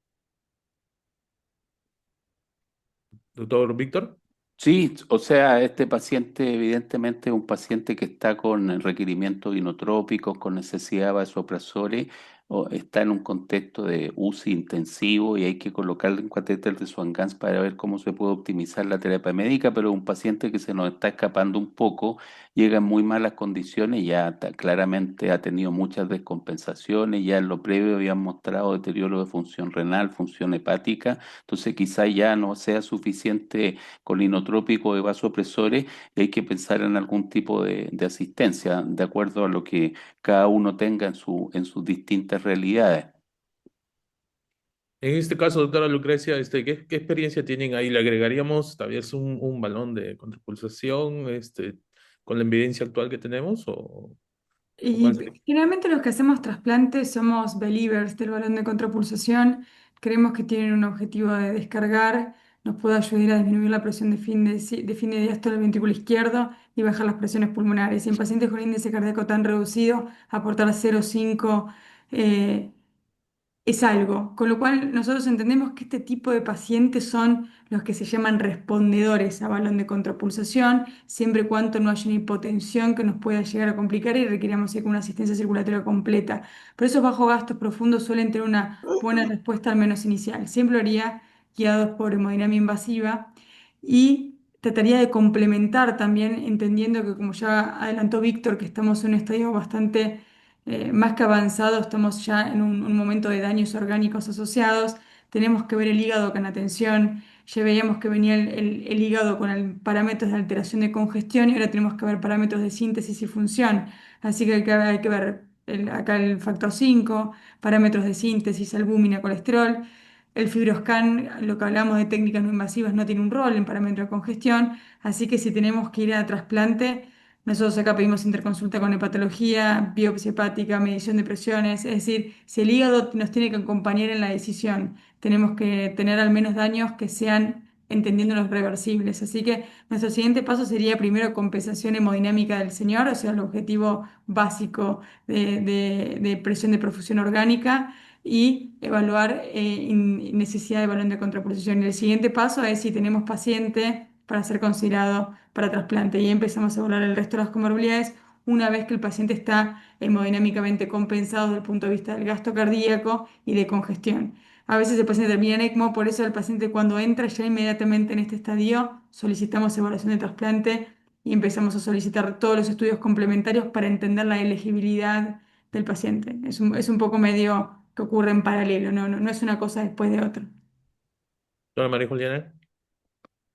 Doctor Víctor.
Sí, o sea, este paciente evidentemente es un paciente que está con requerimientos inotrópicos, con necesidad de vasopresores, o está en un contexto de UCI intensivo y hay que colocarle un catéter de Swan-Ganz para ver cómo se puede optimizar la terapia médica, pero un paciente que se nos está escapando un poco, llega en muy malas condiciones, ya claramente ha tenido muchas descompensaciones, ya en lo previo habían mostrado deterioro de función renal, función hepática, entonces quizá ya no sea suficiente colinotrópicos de vasopresores y hay que pensar en algún tipo de asistencia de acuerdo a lo que cada uno tenga en sus distintas realidades.
En este caso, doctora Lucrecia, ¿qué experiencia tienen ahí? ¿Le agregaríamos tal vez un balón de contrapulsación con la evidencia actual que tenemos? ¿O cuál
Y
sería?
generalmente los que hacemos trasplantes somos believers del balón de contrapulsación. Creemos que tienen un objetivo de descargar, nos puede ayudar a disminuir la presión de fin de diástole del ventrículo izquierdo y bajar las presiones pulmonares. Y en pacientes con índice cardíaco tan reducido, aportar 0,5 es algo, con lo cual nosotros entendemos que este tipo de pacientes son los que se llaman respondedores a balón de contrapulsación, siempre y cuando no haya una hipotensión que nos pueda llegar a complicar y requiramos una asistencia circulatoria completa. Pero esos bajos gastos profundos suelen tener una buena respuesta, al menos inicial. Siempre lo haría guiados por hemodinamia invasiva y trataría de complementar también, entendiendo que, como ya adelantó Víctor, que estamos en un estadio bastante más que avanzado, estamos ya en un momento de daños orgánicos asociados, tenemos que ver el hígado con atención, ya veíamos que venía el hígado con parámetros de alteración de congestión y ahora tenemos que ver parámetros de síntesis y función, así que hay que ver acá el factor 5, parámetros de síntesis, albúmina, colesterol. El fibroscan, lo que hablamos de técnicas no invasivas, no tiene un rol en parámetro de congestión, así que si tenemos que ir a trasplante, nosotros acá pedimos interconsulta con hepatología, biopsia hepática, medición de presiones, es decir, si el hígado nos tiene que acompañar en la decisión, tenemos que tener al menos daños que sean entendiendo los reversibles. Así que nuestro siguiente paso sería primero compensación hemodinámica del señor, o sea, el objetivo básico de presión de perfusión orgánica y evaluar necesidad de balón de contraposición. Y el siguiente paso es si tenemos paciente para ser considerado para trasplante. Y empezamos a evaluar el resto de las comorbilidades una vez que el paciente está hemodinámicamente compensado desde el punto de vista del gasto cardíaco y de congestión. A veces el paciente termina en ECMO, por eso el paciente cuando entra ya inmediatamente en este estadio solicitamos evaluación de trasplante y empezamos a solicitar todos los estudios complementarios para entender la elegibilidad del paciente. Es un poco medio que ocurre en paralelo, no es una cosa después de otra.
Doctora María Juliana.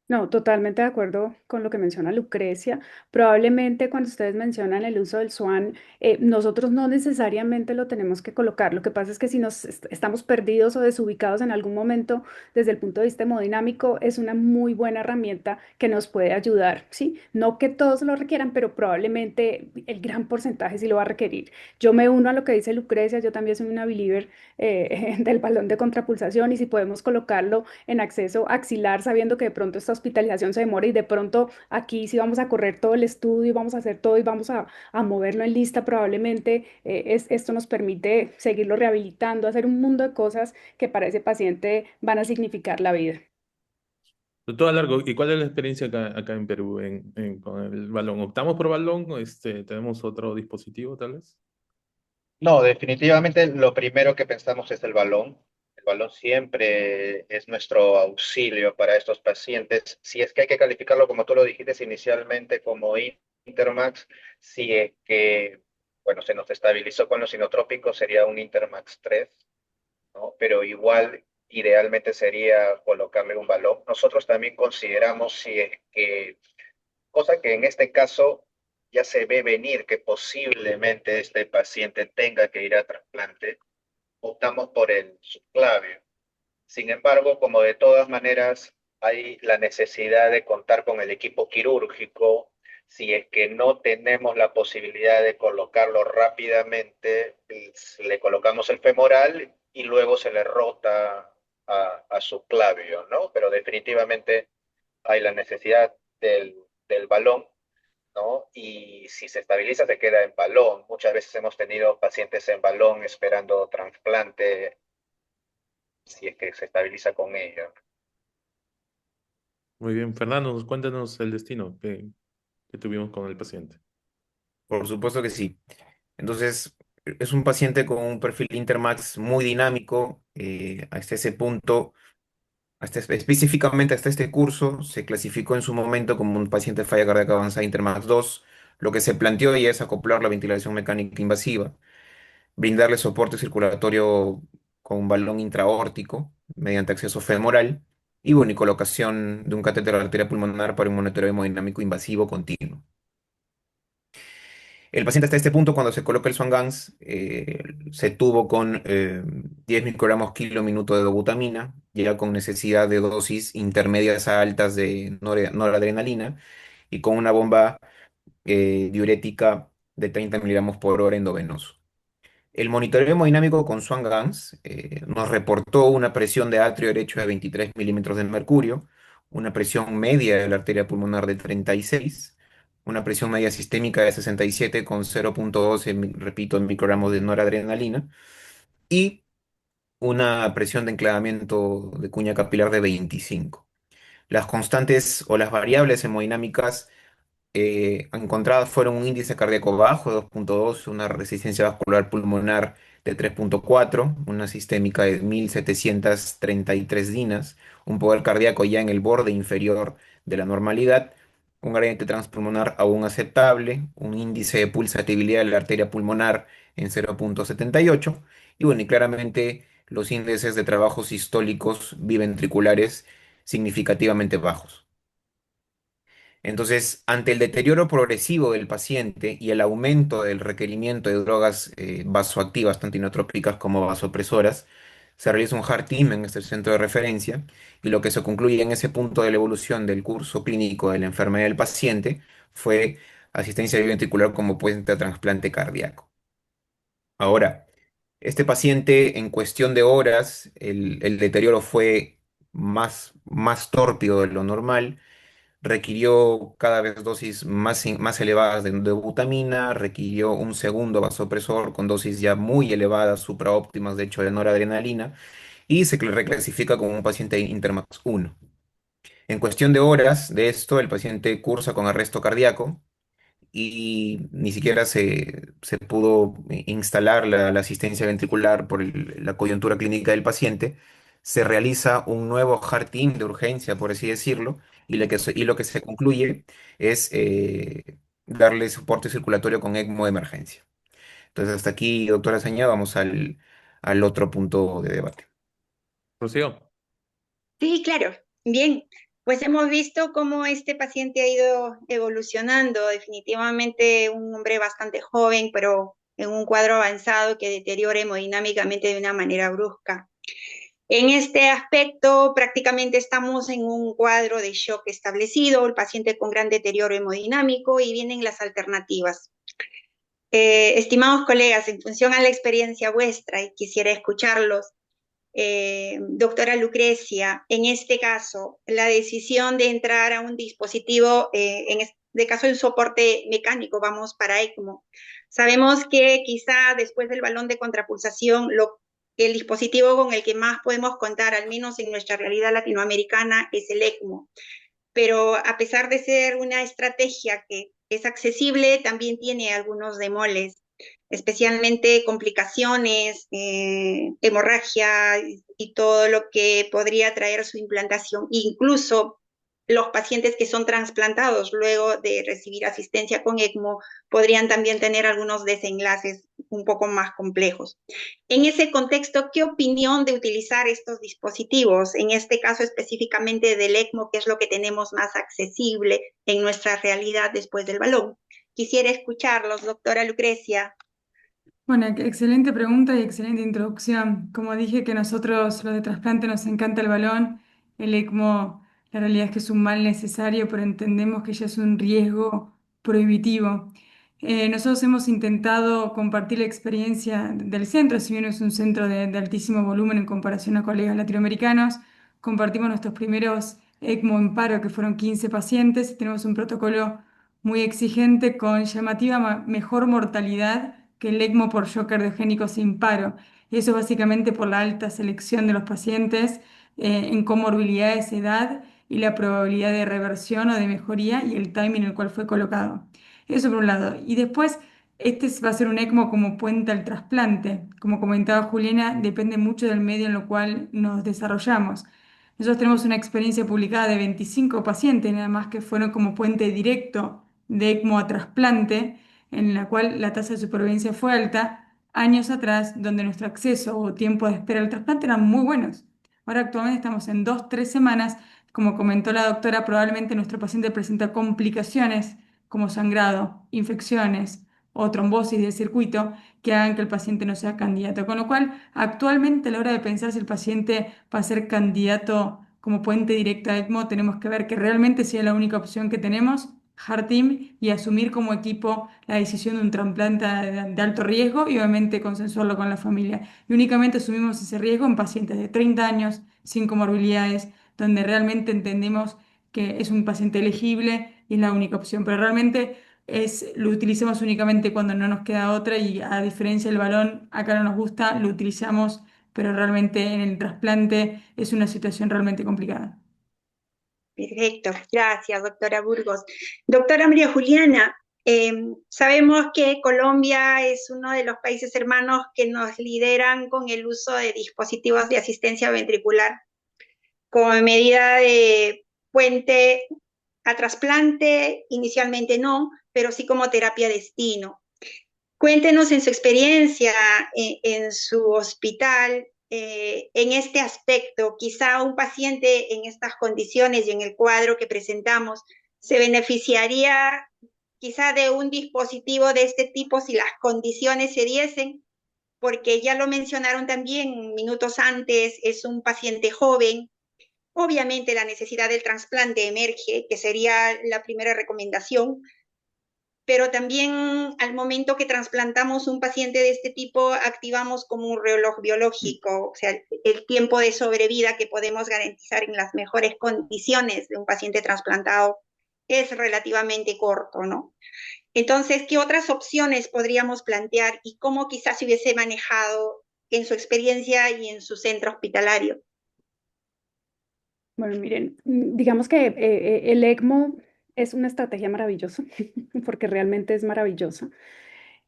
No, totalmente de acuerdo con lo que menciona Lucrecia. Probablemente cuando ustedes mencionan el uso del SWAN, nosotros no necesariamente lo tenemos que colocar. Lo que pasa es que si estamos perdidos o desubicados en algún momento desde el punto de vista hemodinámico, es una muy buena herramienta que nos puede ayudar, ¿sí? No que todos lo requieran, pero probablemente el gran porcentaje sí lo va a requerir. Yo me uno a lo que dice Lucrecia, yo también soy una believer del balón de contrapulsación y si podemos colocarlo en acceso axilar, sabiendo que de pronto esta hospitalización se demora y de pronto aquí sí vamos a correr todo el estudio y vamos a hacer todo y vamos a moverlo en lista, probablemente esto nos permite seguirlo rehabilitando, hacer un mundo de cosas que para ese paciente van a significar la vida.
Doctora Largo, ¿y cuál es la experiencia acá en Perú con el balón? ¿Optamos por balón? ¿Tenemos otro dispositivo tal vez?
No, definitivamente lo primero que pensamos es el balón. El balón siempre es nuestro auxilio para estos pacientes. Si es que hay que calificarlo, como tú lo dijiste inicialmente, como Intermax, si es que, bueno, se nos estabilizó con los inotrópicos, sería un Intermax 3, ¿no? Pero igual, idealmente sería colocarle un balón. Nosotros también consideramos si es que, cosa que en este caso ya se ve venir que posiblemente este paciente tenga que ir a trasplante, optamos por el subclavio. Sin embargo, como de todas maneras hay la necesidad de contar con el equipo quirúrgico, si es que no tenemos la posibilidad de colocarlo rápidamente, le colocamos el femoral y luego se le rota a subclavio, ¿no? Pero definitivamente hay la necesidad del balón, ¿no? Y si se estabiliza, se queda en balón. Muchas veces hemos tenido pacientes en balón esperando trasplante si es que se estabiliza con ello.
Muy bien, Fernando, cuéntanos el destino que tuvimos con el paciente.
Por supuesto que sí. Entonces, es un paciente con un perfil Intermax muy dinámico. Hasta ese punto, específicamente hasta este curso, se clasificó en su momento como un paciente de falla cardíaca avanzada Intermax 2. Lo que se planteó ya es acoplar la ventilación mecánica invasiva, brindarle soporte circulatorio con un balón intraórtico mediante acceso femoral y, bueno, y colocación de un catéter de la arteria pulmonar para un monitoreo hemodinámico invasivo continuo. El paciente hasta este punto, cuando se coloca el Swan-Ganz, se tuvo con 10 microgramos kilo minuto de dobutamina, ya con necesidad de dosis intermedias a altas de noradrenalina y con una bomba diurética de 30 miligramos por hora endovenoso. El monitoreo hemodinámico con Swan-Ganz nos reportó una presión de atrio derecho de 23 milímetros de mercurio, una presión media de la arteria pulmonar de 36, una presión media sistémica de 67 con 0,12, repito, microgramos de noradrenalina y una presión de enclavamiento de cuña capilar de 25. Las constantes o las variables hemodinámicas encontradas fueron un índice cardíaco bajo de 2,2, una resistencia vascular pulmonar de 3,4, una sistémica de 1.733 dinas, un poder cardíaco ya en el borde inferior de la normalidad, un gradiente transpulmonar aún aceptable, un índice de pulsatividad de la arteria pulmonar en 0,78 y, bueno, y claramente los índices de trabajos sistólicos biventriculares significativamente bajos. Entonces, ante el deterioro progresivo del paciente y el aumento del requerimiento de drogas vasoactivas, tanto inotrópicas como vasopresoras, se realiza un heart team en este centro de referencia y lo que se concluye en ese punto de la evolución del curso clínico de la enfermedad del paciente fue asistencia biventricular como puente a trasplante cardíaco. Ahora, este paciente en cuestión de horas, el deterioro fue más tórpido de lo normal, requirió cada vez dosis más elevadas de butamina, requirió un segundo vasopresor con dosis ya muy elevadas, supraóptimas, de hecho, de noradrenalina, y se reclasifica como un paciente Intermax 1. En cuestión de horas de esto, el paciente cursa con arresto cardíaco y ni siquiera se pudo instalar la asistencia ventricular por la coyuntura clínica del paciente. Se realiza un nuevo heart team de urgencia, por así decirlo, y lo que se concluye es darle soporte circulatorio con ECMO de emergencia. Entonces, hasta aquí, doctora Saña, vamos al otro punto de debate.
Rocío.
Sí, claro. Bien, pues hemos visto cómo este paciente ha ido evolucionando. Definitivamente un hombre bastante joven, pero en un cuadro avanzado que deteriora hemodinámicamente de una manera brusca. En este aspecto, prácticamente estamos en un cuadro de shock establecido, el paciente con gran deterioro hemodinámico y vienen las alternativas. Estimados colegas, en función a la experiencia vuestra, y quisiera escucharlos, doctora Lucrecia, en este caso, la decisión de entrar a un dispositivo, en este caso el soporte mecánico, vamos para ECMO. Sabemos que quizá después del balón de contrapulsación, el dispositivo con el que más podemos contar, al menos en nuestra realidad latinoamericana, es el ECMO. Pero a pesar de ser una estrategia que es accesible, también tiene algunos demoles. especialmente complicaciones, hemorragia y todo lo que podría traer su implantación, incluso los pacientes que son trasplantados luego de recibir asistencia con ECMO podrían también tener algunos desenlaces un poco más complejos. En ese contexto, ¿qué opinión de utilizar estos dispositivos? En este caso específicamente del ECMO, que es lo que tenemos más accesible en nuestra realidad después del balón. Quisiera escucharlos, doctora Lucrecia.
Bueno, excelente pregunta y excelente introducción. Como dije que nosotros los de trasplante nos encanta el balón, el ECMO, la realidad es que es un mal necesario, pero entendemos que ya es un riesgo prohibitivo. Nosotros hemos intentado compartir la experiencia del centro, si bien es un centro de altísimo volumen en comparación a colegas latinoamericanos, compartimos nuestros primeros ECMO en paro, que fueron 15 pacientes, y tenemos un protocolo muy exigente con llamativa mejor mortalidad que el ECMO por shock cardiogénico sin paro. Y eso básicamente por la alta selección de los pacientes en comorbilidades, edad y la probabilidad de reversión o de mejoría y el timing en el cual fue colocado. Eso por un lado. Y después, este va a ser un ECMO como puente al trasplante. Como comentaba Juliana, depende mucho del medio en el cual nos desarrollamos. Nosotros tenemos una experiencia publicada de 25 pacientes, nada más que fueron como puente directo de ECMO a trasplante, en la cual la tasa de supervivencia fue alta, años atrás, donde nuestro acceso o tiempo de espera al trasplante eran muy buenos. Ahora actualmente estamos en 2, 3 semanas. Como comentó la doctora, probablemente nuestro paciente presenta complicaciones como sangrado, infecciones o trombosis del circuito que hagan que el paciente no sea candidato. Con lo cual, actualmente a la hora de pensar si el paciente va a ser candidato como puente directo a ECMO, tenemos que ver que realmente sea la única opción que tenemos, Heart Team, y asumir como equipo la decisión de un trasplante de alto riesgo y obviamente consensuarlo con la familia. Y únicamente asumimos ese riesgo en pacientes de 30 años, sin comorbilidades, donde realmente entendemos que es un paciente elegible y es la única opción. Pero realmente lo utilizamos únicamente cuando no nos queda otra y a diferencia del balón, acá no nos gusta, lo utilizamos, pero realmente en el trasplante es una situación realmente complicada.
Perfecto, gracias, doctora Burgos. Doctora María Juliana, sabemos que Colombia es uno de los países hermanos que nos lideran con el uso de dispositivos de asistencia ventricular como medida de puente a trasplante, inicialmente no, pero sí como terapia destino. Cuéntenos en su experiencia en su hospital, en este aspecto, quizá un paciente en estas condiciones y en el cuadro que presentamos se beneficiaría quizá de un dispositivo de este tipo si las condiciones se diesen, porque ya lo mencionaron también minutos antes, es un paciente joven. Obviamente la necesidad del trasplante emerge, que sería la primera recomendación, pero también al momento que trasplantamos un paciente de este tipo, activamos como un reloj biológico, o sea, el tiempo de sobrevida que podemos garantizar en las mejores condiciones de un paciente trasplantado es relativamente corto, ¿no? Entonces, ¿qué otras opciones podríamos plantear y cómo quizás se hubiese manejado en su experiencia y en su centro hospitalario?
Bueno, miren, digamos que el ECMO es una estrategia maravillosa, porque realmente es maravillosa.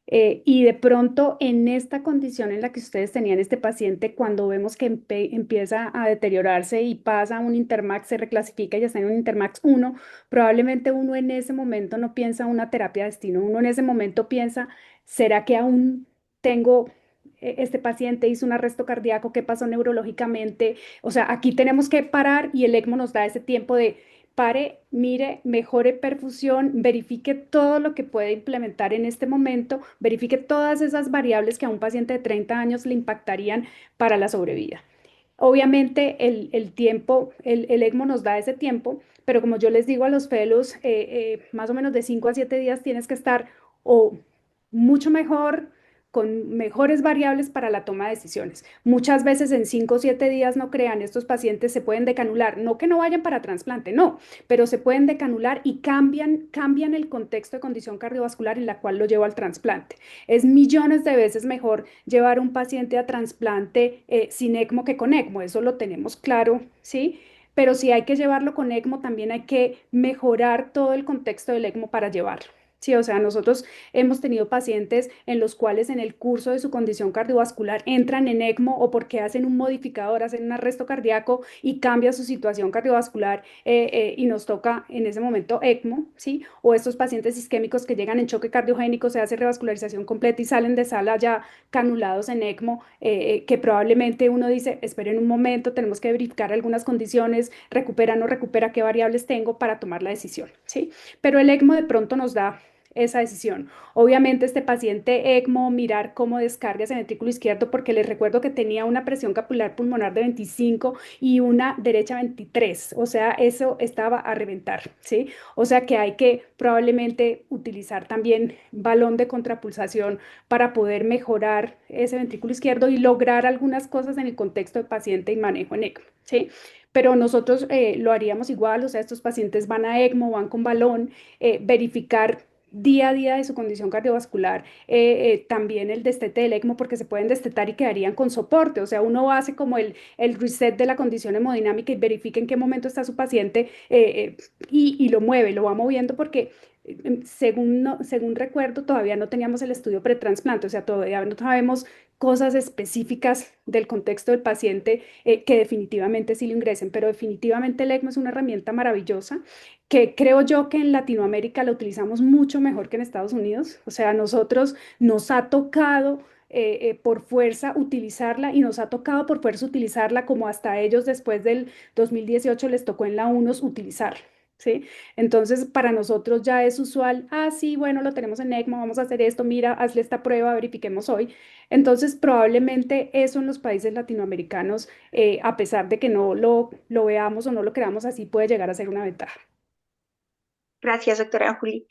Y de pronto, en esta condición en la que ustedes tenían este paciente, cuando vemos que empieza a deteriorarse y pasa a un Intermax, se reclasifica y ya está en un Intermax 1, probablemente uno en ese momento no piensa una terapia de destino, uno en ese momento piensa, ¿será que aún tengo este paciente hizo un arresto cardíaco? ¿Qué pasó neurológicamente? O sea, aquí tenemos que parar y el ECMO nos da ese tiempo de pare, mire, mejore perfusión, verifique todo lo que puede implementar en este momento, verifique todas esas variables que a un paciente de 30 años le impactarían para la sobrevida. Obviamente el tiempo, el ECMO nos da ese tiempo, pero como yo les digo a los fellows, más o menos de 5 a 7 días tienes que estar o mucho mejor, con mejores variables para la toma de decisiones. Muchas veces en 5 o 7 días, no crean, estos pacientes se pueden decanular, no que no vayan para trasplante, no, pero se pueden decanular y cambian el contexto de condición cardiovascular en la cual lo llevo al trasplante. Es millones de veces mejor llevar un paciente a trasplante sin ECMO que con ECMO, eso lo tenemos claro, ¿sí? Pero si hay que llevarlo con ECMO, también hay que mejorar todo el contexto del ECMO para llevarlo. Sí, o sea, nosotros hemos tenido pacientes en los cuales en el curso de su condición cardiovascular entran en ECMO o porque hacen un modificador, hacen un arresto cardíaco y cambia su situación cardiovascular y nos toca en ese momento ECMO, ¿sí? O estos pacientes isquémicos que llegan en choque cardiogénico, se hace revascularización completa y salen de sala ya canulados en ECMO, que probablemente uno dice, esperen un momento, tenemos que verificar algunas condiciones, recupera, no recupera, qué variables tengo para tomar la decisión, ¿sí? Pero el ECMO de pronto nos da esa decisión. Obviamente este paciente ECMO, mirar cómo descarga ese ventrículo izquierdo, porque les recuerdo que tenía una presión capilar pulmonar de 25 y una derecha 23, o sea, eso estaba a reventar, ¿sí? O sea que hay que probablemente utilizar también balón de contrapulsación para poder mejorar ese ventrículo izquierdo y lograr algunas cosas en el contexto de paciente y manejo en ECMO, ¿sí? Pero nosotros lo haríamos igual, o sea, estos pacientes van a ECMO, van con balón, verificar día a día de su condición cardiovascular, también el destete del ECMO, porque se pueden destetar y quedarían con soporte, o sea, uno hace como el reset de la condición hemodinámica y verifica en qué momento está su paciente y lo mueve, lo va moviendo porque según recuerdo, todavía no teníamos el estudio pretransplante, o sea, todavía no sabemos cosas específicas del contexto del paciente que definitivamente sí lo ingresen, pero definitivamente el ECMO es una herramienta maravillosa que creo yo que en Latinoamérica la utilizamos mucho mejor que en Estados Unidos. O sea, a nosotros nos ha tocado por fuerza utilizarla y nos ha tocado por fuerza utilizarla como hasta a ellos después del 2018 les tocó en la UNOS utilizarla. ¿Sí? Entonces, para nosotros ya es usual, ah, sí, bueno, lo tenemos en ECMO, vamos a hacer esto, mira, hazle esta prueba, verifiquemos hoy. Entonces, probablemente eso en los países latinoamericanos, a pesar de que no lo veamos o no lo creamos así, puede llegar a ser una ventaja.
Gracias, doctora Juli.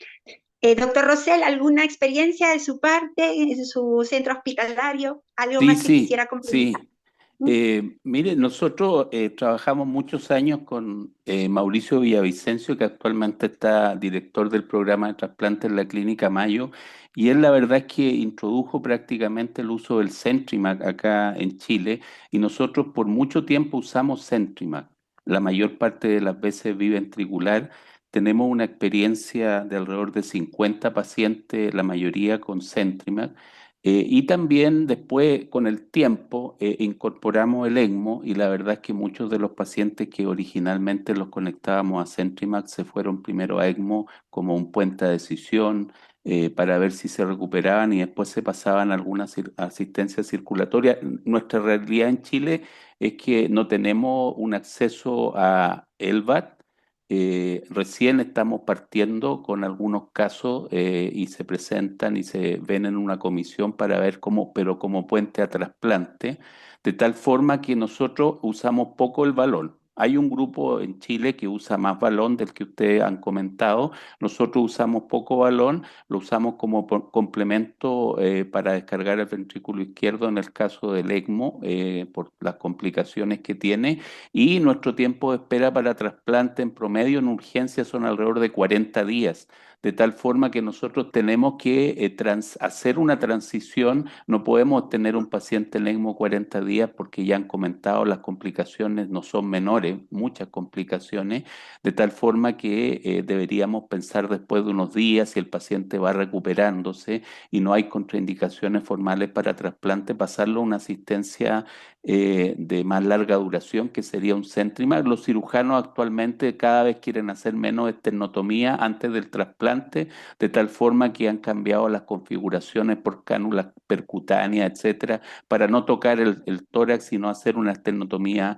Doctor Rosell, ¿alguna experiencia de su parte, en su centro hospitalario? ¿Algo más que quisiera complementar?
Sí. Mire, nosotros trabajamos muchos años con Mauricio Villavicencio, que actualmente está director del programa de trasplante en la Clínica Mayo, y él la verdad es que introdujo prácticamente el uso del CentriMac acá en Chile, y nosotros por mucho tiempo usamos CentriMac. La mayor parte de las veces biventricular. Tenemos una experiencia de alrededor de 50 pacientes, la mayoría con CentriMac. Y también después, con el tiempo, incorporamos el ECMO y la verdad es que muchos de los pacientes que originalmente los conectábamos a CentriMac se fueron primero a ECMO como un puente de decisión para ver si se recuperaban y después se pasaban a alguna asistencia circulatoria. Nuestra realidad en Chile es que no tenemos un acceso a ELVAT. Recién estamos partiendo con algunos casos y se presentan y se ven en una comisión para ver cómo, pero como puente a trasplante, de tal forma que nosotros usamos poco el balón. Hay un grupo en Chile que usa más balón del que ustedes han comentado. Nosotros usamos poco balón, lo usamos como complemento para descargar el ventrículo izquierdo en el caso del ECMO por las complicaciones que tiene y nuestro tiempo de espera para trasplante en promedio en urgencia son alrededor de 40 días, de tal forma que nosotros tenemos que hacer una transición, no podemos tener un paciente en ECMO 40 días porque ya han comentado las complicaciones no son menores, muchas complicaciones, de tal forma que deberíamos pensar después de unos días si el paciente va recuperándose y no hay contraindicaciones formales para trasplante, pasarlo a una asistencia de más larga duración, que sería un CentriMac. Los cirujanos actualmente cada vez quieren hacer menos esternotomía antes del trasplante, de tal forma que han cambiado las configuraciones por cánulas percutáneas, etcétera, para no tocar el tórax, sino hacer una esternotomía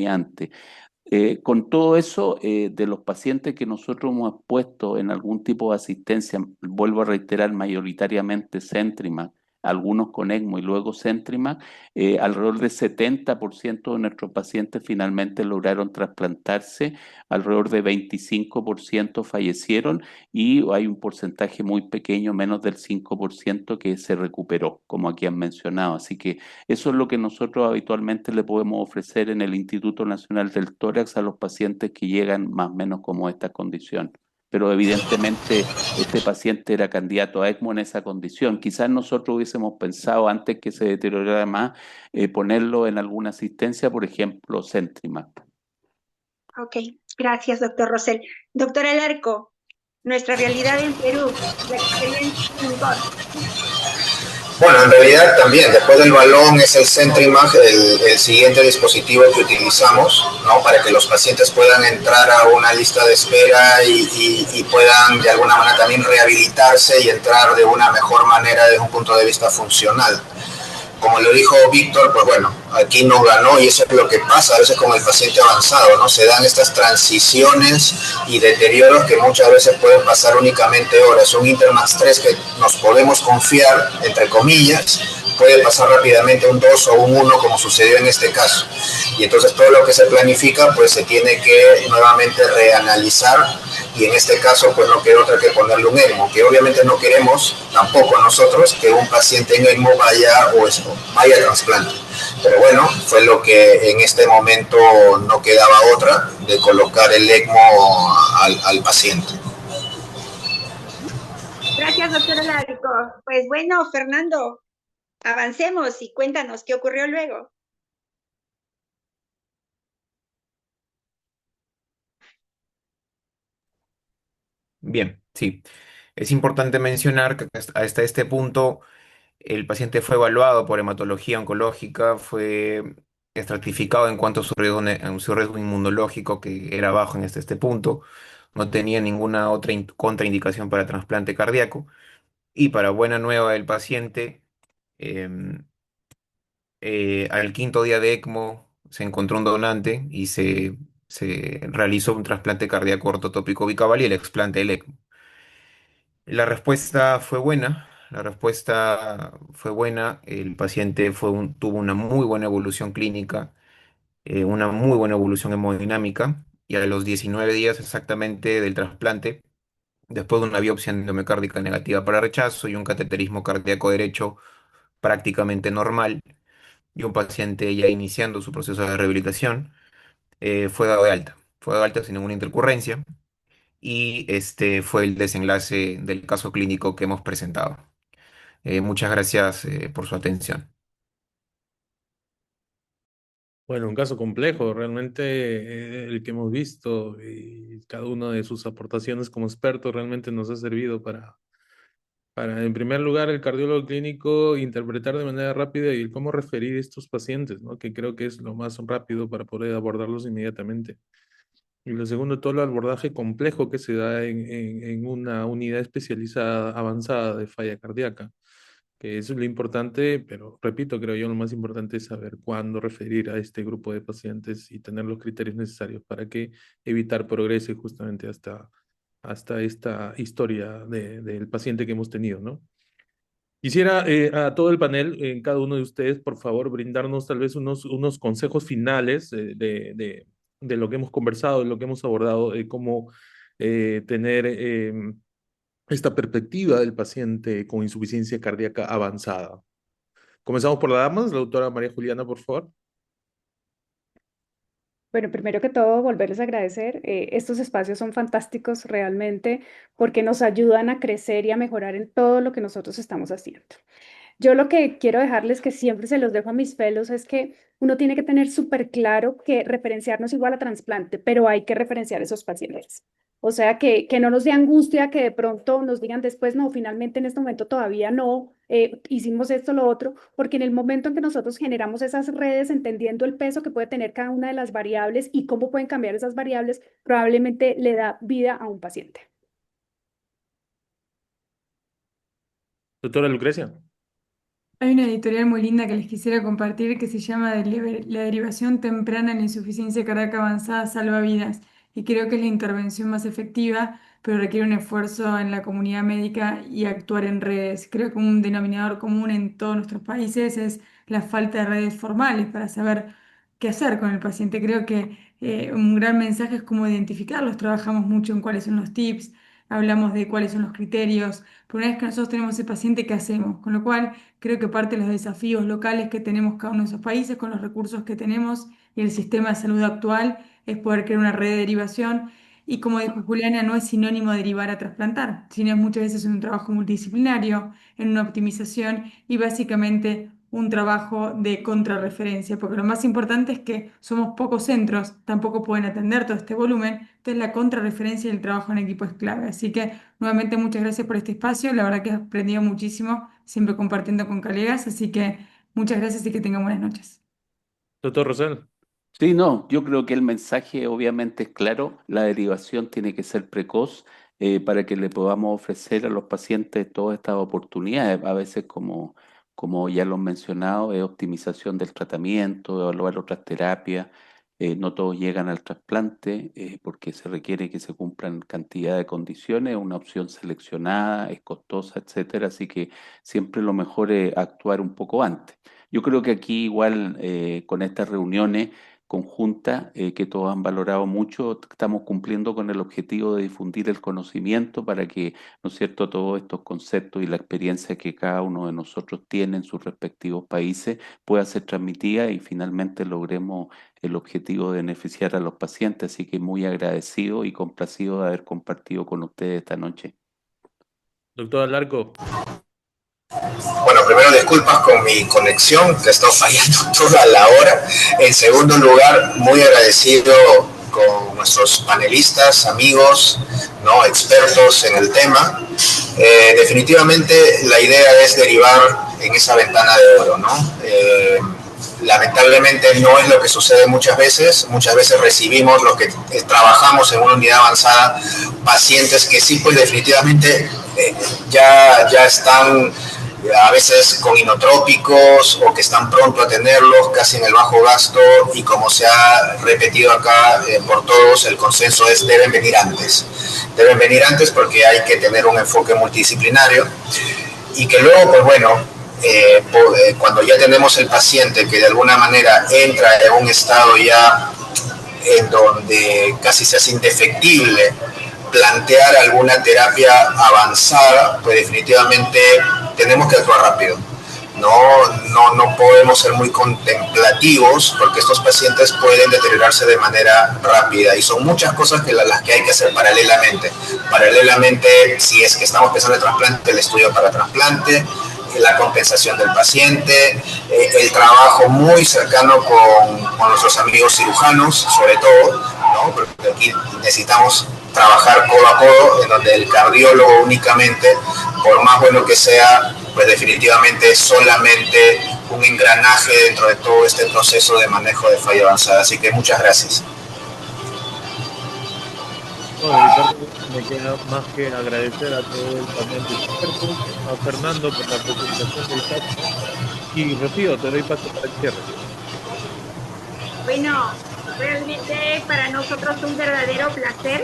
antes. Con todo eso, de los pacientes que nosotros hemos puesto en algún tipo de asistencia, vuelvo a reiterar, mayoritariamente CentriMac, algunos con ECMO y luego CentriMac, alrededor de 70% de nuestros pacientes finalmente lograron trasplantarse, alrededor de 25% fallecieron y hay un porcentaje muy pequeño, menos del 5%, que se recuperó, como aquí han mencionado. Así que eso es lo que nosotros habitualmente le podemos ofrecer en el Instituto Nacional del Tórax a los pacientes que llegan más o menos como esta condición. Pero evidentemente este paciente era candidato a ECMO en esa condición. Quizás nosotros hubiésemos pensado antes que se deteriorara más ponerlo en alguna asistencia, por ejemplo, CentriMac.
Ok, gracias, doctor Rosell. Doctora Alarco, nuestra realidad en Perú, la experiencia en rigor.
Bueno, en realidad también, después del balón es el CentriMag, el siguiente dispositivo que utilizamos, ¿no? Para que los pacientes puedan entrar a una lista de espera y puedan de alguna manera también rehabilitarse y entrar de una mejor manera desde un punto de vista funcional. Como lo dijo Víctor, pues bueno, aquí nos ganó y eso es lo que pasa a veces con el paciente avanzado, ¿no? Se dan estas transiciones y deterioros que muchas veces pueden pasar únicamente horas. Un Intermax 3 que nos podemos confiar, entre comillas, puede pasar rápidamente un 2 o un 1 como sucedió en este caso. Y entonces todo lo que se planifica pues se tiene que nuevamente reanalizar y en este caso pues no queda otra que ponerle un ECMO, que obviamente no queremos tampoco nosotros que un paciente en ECMO vaya a trasplante. Pero bueno, fue lo que en este momento no quedaba otra de colocar el ECMO al paciente.
Gracias, doctora Lárico. Pues bueno, Fernando, avancemos y cuéntanos qué ocurrió luego.
Bien, sí. Es importante mencionar que hasta este punto el paciente fue evaluado por hematología oncológica, fue estratificado en cuanto a en su riesgo inmunológico, que era bajo en este punto, no tenía ninguna otra contraindicación para trasplante cardíaco. Y para buena nueva del paciente, em, al quinto día de ECMO se encontró un donante y se realizó un trasplante cardíaco ortotópico bicabal y el explante del ECMO. La respuesta fue buena, la respuesta fue buena, el paciente tuvo una muy buena evolución clínica, una muy buena evolución hemodinámica y a los 19 días exactamente del trasplante, después de una biopsia endomiocárdica negativa para rechazo y un cateterismo cardíaco derecho prácticamente normal y un paciente ya iniciando su proceso de rehabilitación, fue dado de alta sin ninguna intercurrencia y este fue el desenlace del caso clínico que hemos presentado. Muchas gracias por su atención.
Bueno, un caso complejo, realmente el que hemos visto y cada una de sus aportaciones como experto realmente nos ha servido para, en primer lugar, el cardiólogo clínico interpretar de manera rápida y cómo referir estos pacientes, ¿no? Que creo que es lo más rápido para poder abordarlos inmediatamente. Y lo segundo, todo el abordaje complejo que se da en una unidad especializada avanzada de falla cardíaca, que eso es lo importante, pero repito, creo yo, lo más importante es saber cuándo referir a este grupo de pacientes y tener los criterios necesarios para que evitar progrese justamente hasta esta historia del paciente que hemos tenido, ¿no? Quisiera a todo el panel, en cada uno de ustedes, por favor, brindarnos tal vez unos consejos finales de lo que hemos conversado, de lo que hemos abordado, de cómo tener esta perspectiva del paciente con insuficiencia cardíaca avanzada. Comenzamos por las damas, la doctora María Juliana, por favor.
Bueno, primero que todo, volverles a agradecer. Estos espacios son fantásticos realmente porque nos ayudan a crecer y a mejorar en todo lo que nosotros estamos haciendo. Yo lo que quiero dejarles, que siempre se los dejo a mis fellows, es que uno tiene que tener súper claro que referenciarnos igual a trasplante, pero hay que referenciar esos pacientes. O sea, que no nos dé angustia que de pronto nos digan después, no, finalmente en este momento todavía no, hicimos esto, lo otro, porque en el momento en que nosotros generamos esas redes, entendiendo el peso que puede tener cada una de las variables y cómo pueden cambiar esas variables, probablemente le da vida a un paciente.
Doctora Lucrecia.
Hay una editorial muy linda que les quisiera compartir que se llama La derivación temprana en la insuficiencia cardíaca avanzada salva vidas y creo que es la intervención más efectiva, pero requiere un esfuerzo en la comunidad médica y actuar en redes. Creo que un denominador común en todos nuestros países es la falta de redes formales para saber qué hacer con el paciente. Creo que un gran mensaje es cómo identificarlos. Trabajamos mucho en cuáles son los tips, hablamos de cuáles son los criterios, pero una vez que nosotros tenemos ese paciente, ¿qué hacemos? Con lo cual, creo que parte de los desafíos locales que tenemos cada uno de esos países con los recursos que tenemos y el sistema de salud actual es poder crear una red de derivación. Y como dijo Juliana, no es sinónimo de derivar a trasplantar, sino es muchas veces un trabajo multidisciplinario, en una optimización y básicamente un trabajo de contrarreferencia, porque lo más importante es que somos pocos centros, tampoco pueden atender todo este volumen, entonces la contrarreferencia y el trabajo en equipo es clave. Así que nuevamente muchas gracias por este espacio, la verdad que he aprendido muchísimo, siempre compartiendo con colegas, así que muchas gracias y que tengan buenas noches.
Doctor Rosell.
Sí, no, yo creo que el mensaje obviamente es claro, la derivación tiene que ser precoz para que le podamos ofrecer a los pacientes todas estas oportunidades. A veces, como ya lo han mencionado, es optimización del tratamiento, evaluar otras terapias. No todos llegan al trasplante porque se requiere que se cumplan cantidad de condiciones, una opción seleccionada, es costosa, etcétera. Así que siempre lo mejor es actuar un poco antes. Yo creo que aquí igual con estas reuniones conjunta que todos han valorado mucho. Estamos cumpliendo con el objetivo de difundir el conocimiento para que, ¿no es cierto?, todos estos conceptos y la experiencia que cada uno de nosotros tiene en sus respectivos países pueda ser transmitida y finalmente logremos el objetivo de beneficiar a los pacientes. Así que muy agradecido y complacido de haber compartido con ustedes esta noche.
Doctor Alarco.
Bueno, primero disculpas con mi conexión, que está fallando toda la hora. En segundo lugar, muy agradecido con nuestros panelistas, amigos, ¿no?, expertos en el tema. Definitivamente la idea es derivar en esa ventana de oro, ¿no? Lamentablemente no es lo que sucede muchas veces recibimos los que trabajamos en una unidad avanzada, pacientes que sí, pues definitivamente ya están a veces con inotrópicos o que están pronto a tenerlos, casi en el bajo gasto, y como se ha repetido acá por todos, el consenso es deben venir antes porque hay que tener un enfoque multidisciplinario y que luego, pues bueno, cuando ya tenemos el paciente que de alguna manera entra en un estado ya en donde casi se hace indefectible plantear alguna terapia avanzada, pues definitivamente tenemos que actuar rápido. No podemos ser muy contemplativos porque estos pacientes pueden deteriorarse de manera rápida y son muchas cosas las que hay que hacer paralelamente. Si es que estamos pensando en trasplante, el estudio para trasplante, la compensación del paciente, el trabajo muy cercano con nuestros amigos cirujanos, sobre todo, ¿no?, porque aquí necesitamos trabajar codo a codo, en donde el cardiólogo únicamente, por más bueno que sea, pues definitivamente es solamente un engranaje dentro de todo este proceso de manejo de falla avanzada. Así que muchas gracias.
No, de mi parte me queda más que agradecer a todo el panel de expertos, a Fernando por la presentación del caso y Rocío, te doy paso para el cierre.
Bueno, realmente para nosotros un verdadero placer.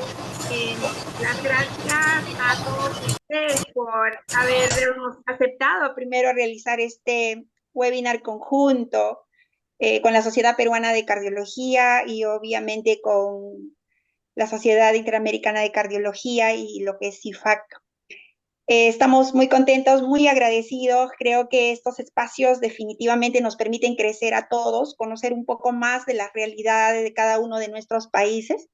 Las gracias a todos ustedes por habernos aceptado primero realizar este webinar conjunto con la Sociedad Peruana de Cardiología y obviamente con la Sociedad Interamericana de Cardiología y lo que es CIFAC. Estamos muy contentos, muy agradecidos. Creo que estos espacios definitivamente nos permiten crecer a todos, conocer un poco más de las realidades de cada uno de nuestros países.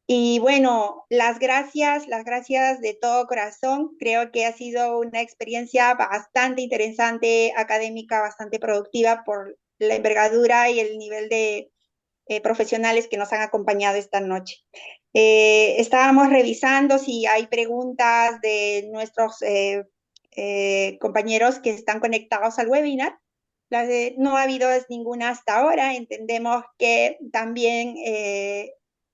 Y bueno, las gracias de todo corazón. Creo que ha sido una experiencia bastante interesante, académica, bastante productiva por la envergadura y el nivel de profesionales que nos han acompañado esta noche. Estábamos revisando si hay preguntas de nuestros compañeros que están conectados al webinar. No ha habido ninguna hasta ahora. Entendemos que también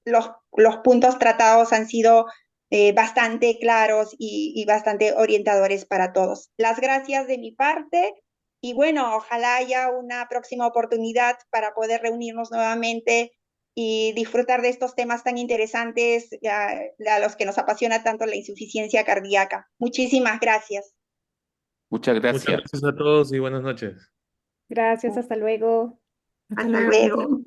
los puntos tratados han sido bastante claros y bastante orientadores para todos. Las gracias de mi parte y bueno, ojalá haya una próxima oportunidad para poder reunirnos nuevamente y disfrutar de estos temas tan interesantes a los que nos apasiona tanto la insuficiencia cardíaca. Muchísimas gracias.
Muchas gracias.
Muchas gracias a todos y buenas noches.
Gracias, hasta luego.
Hasta luego.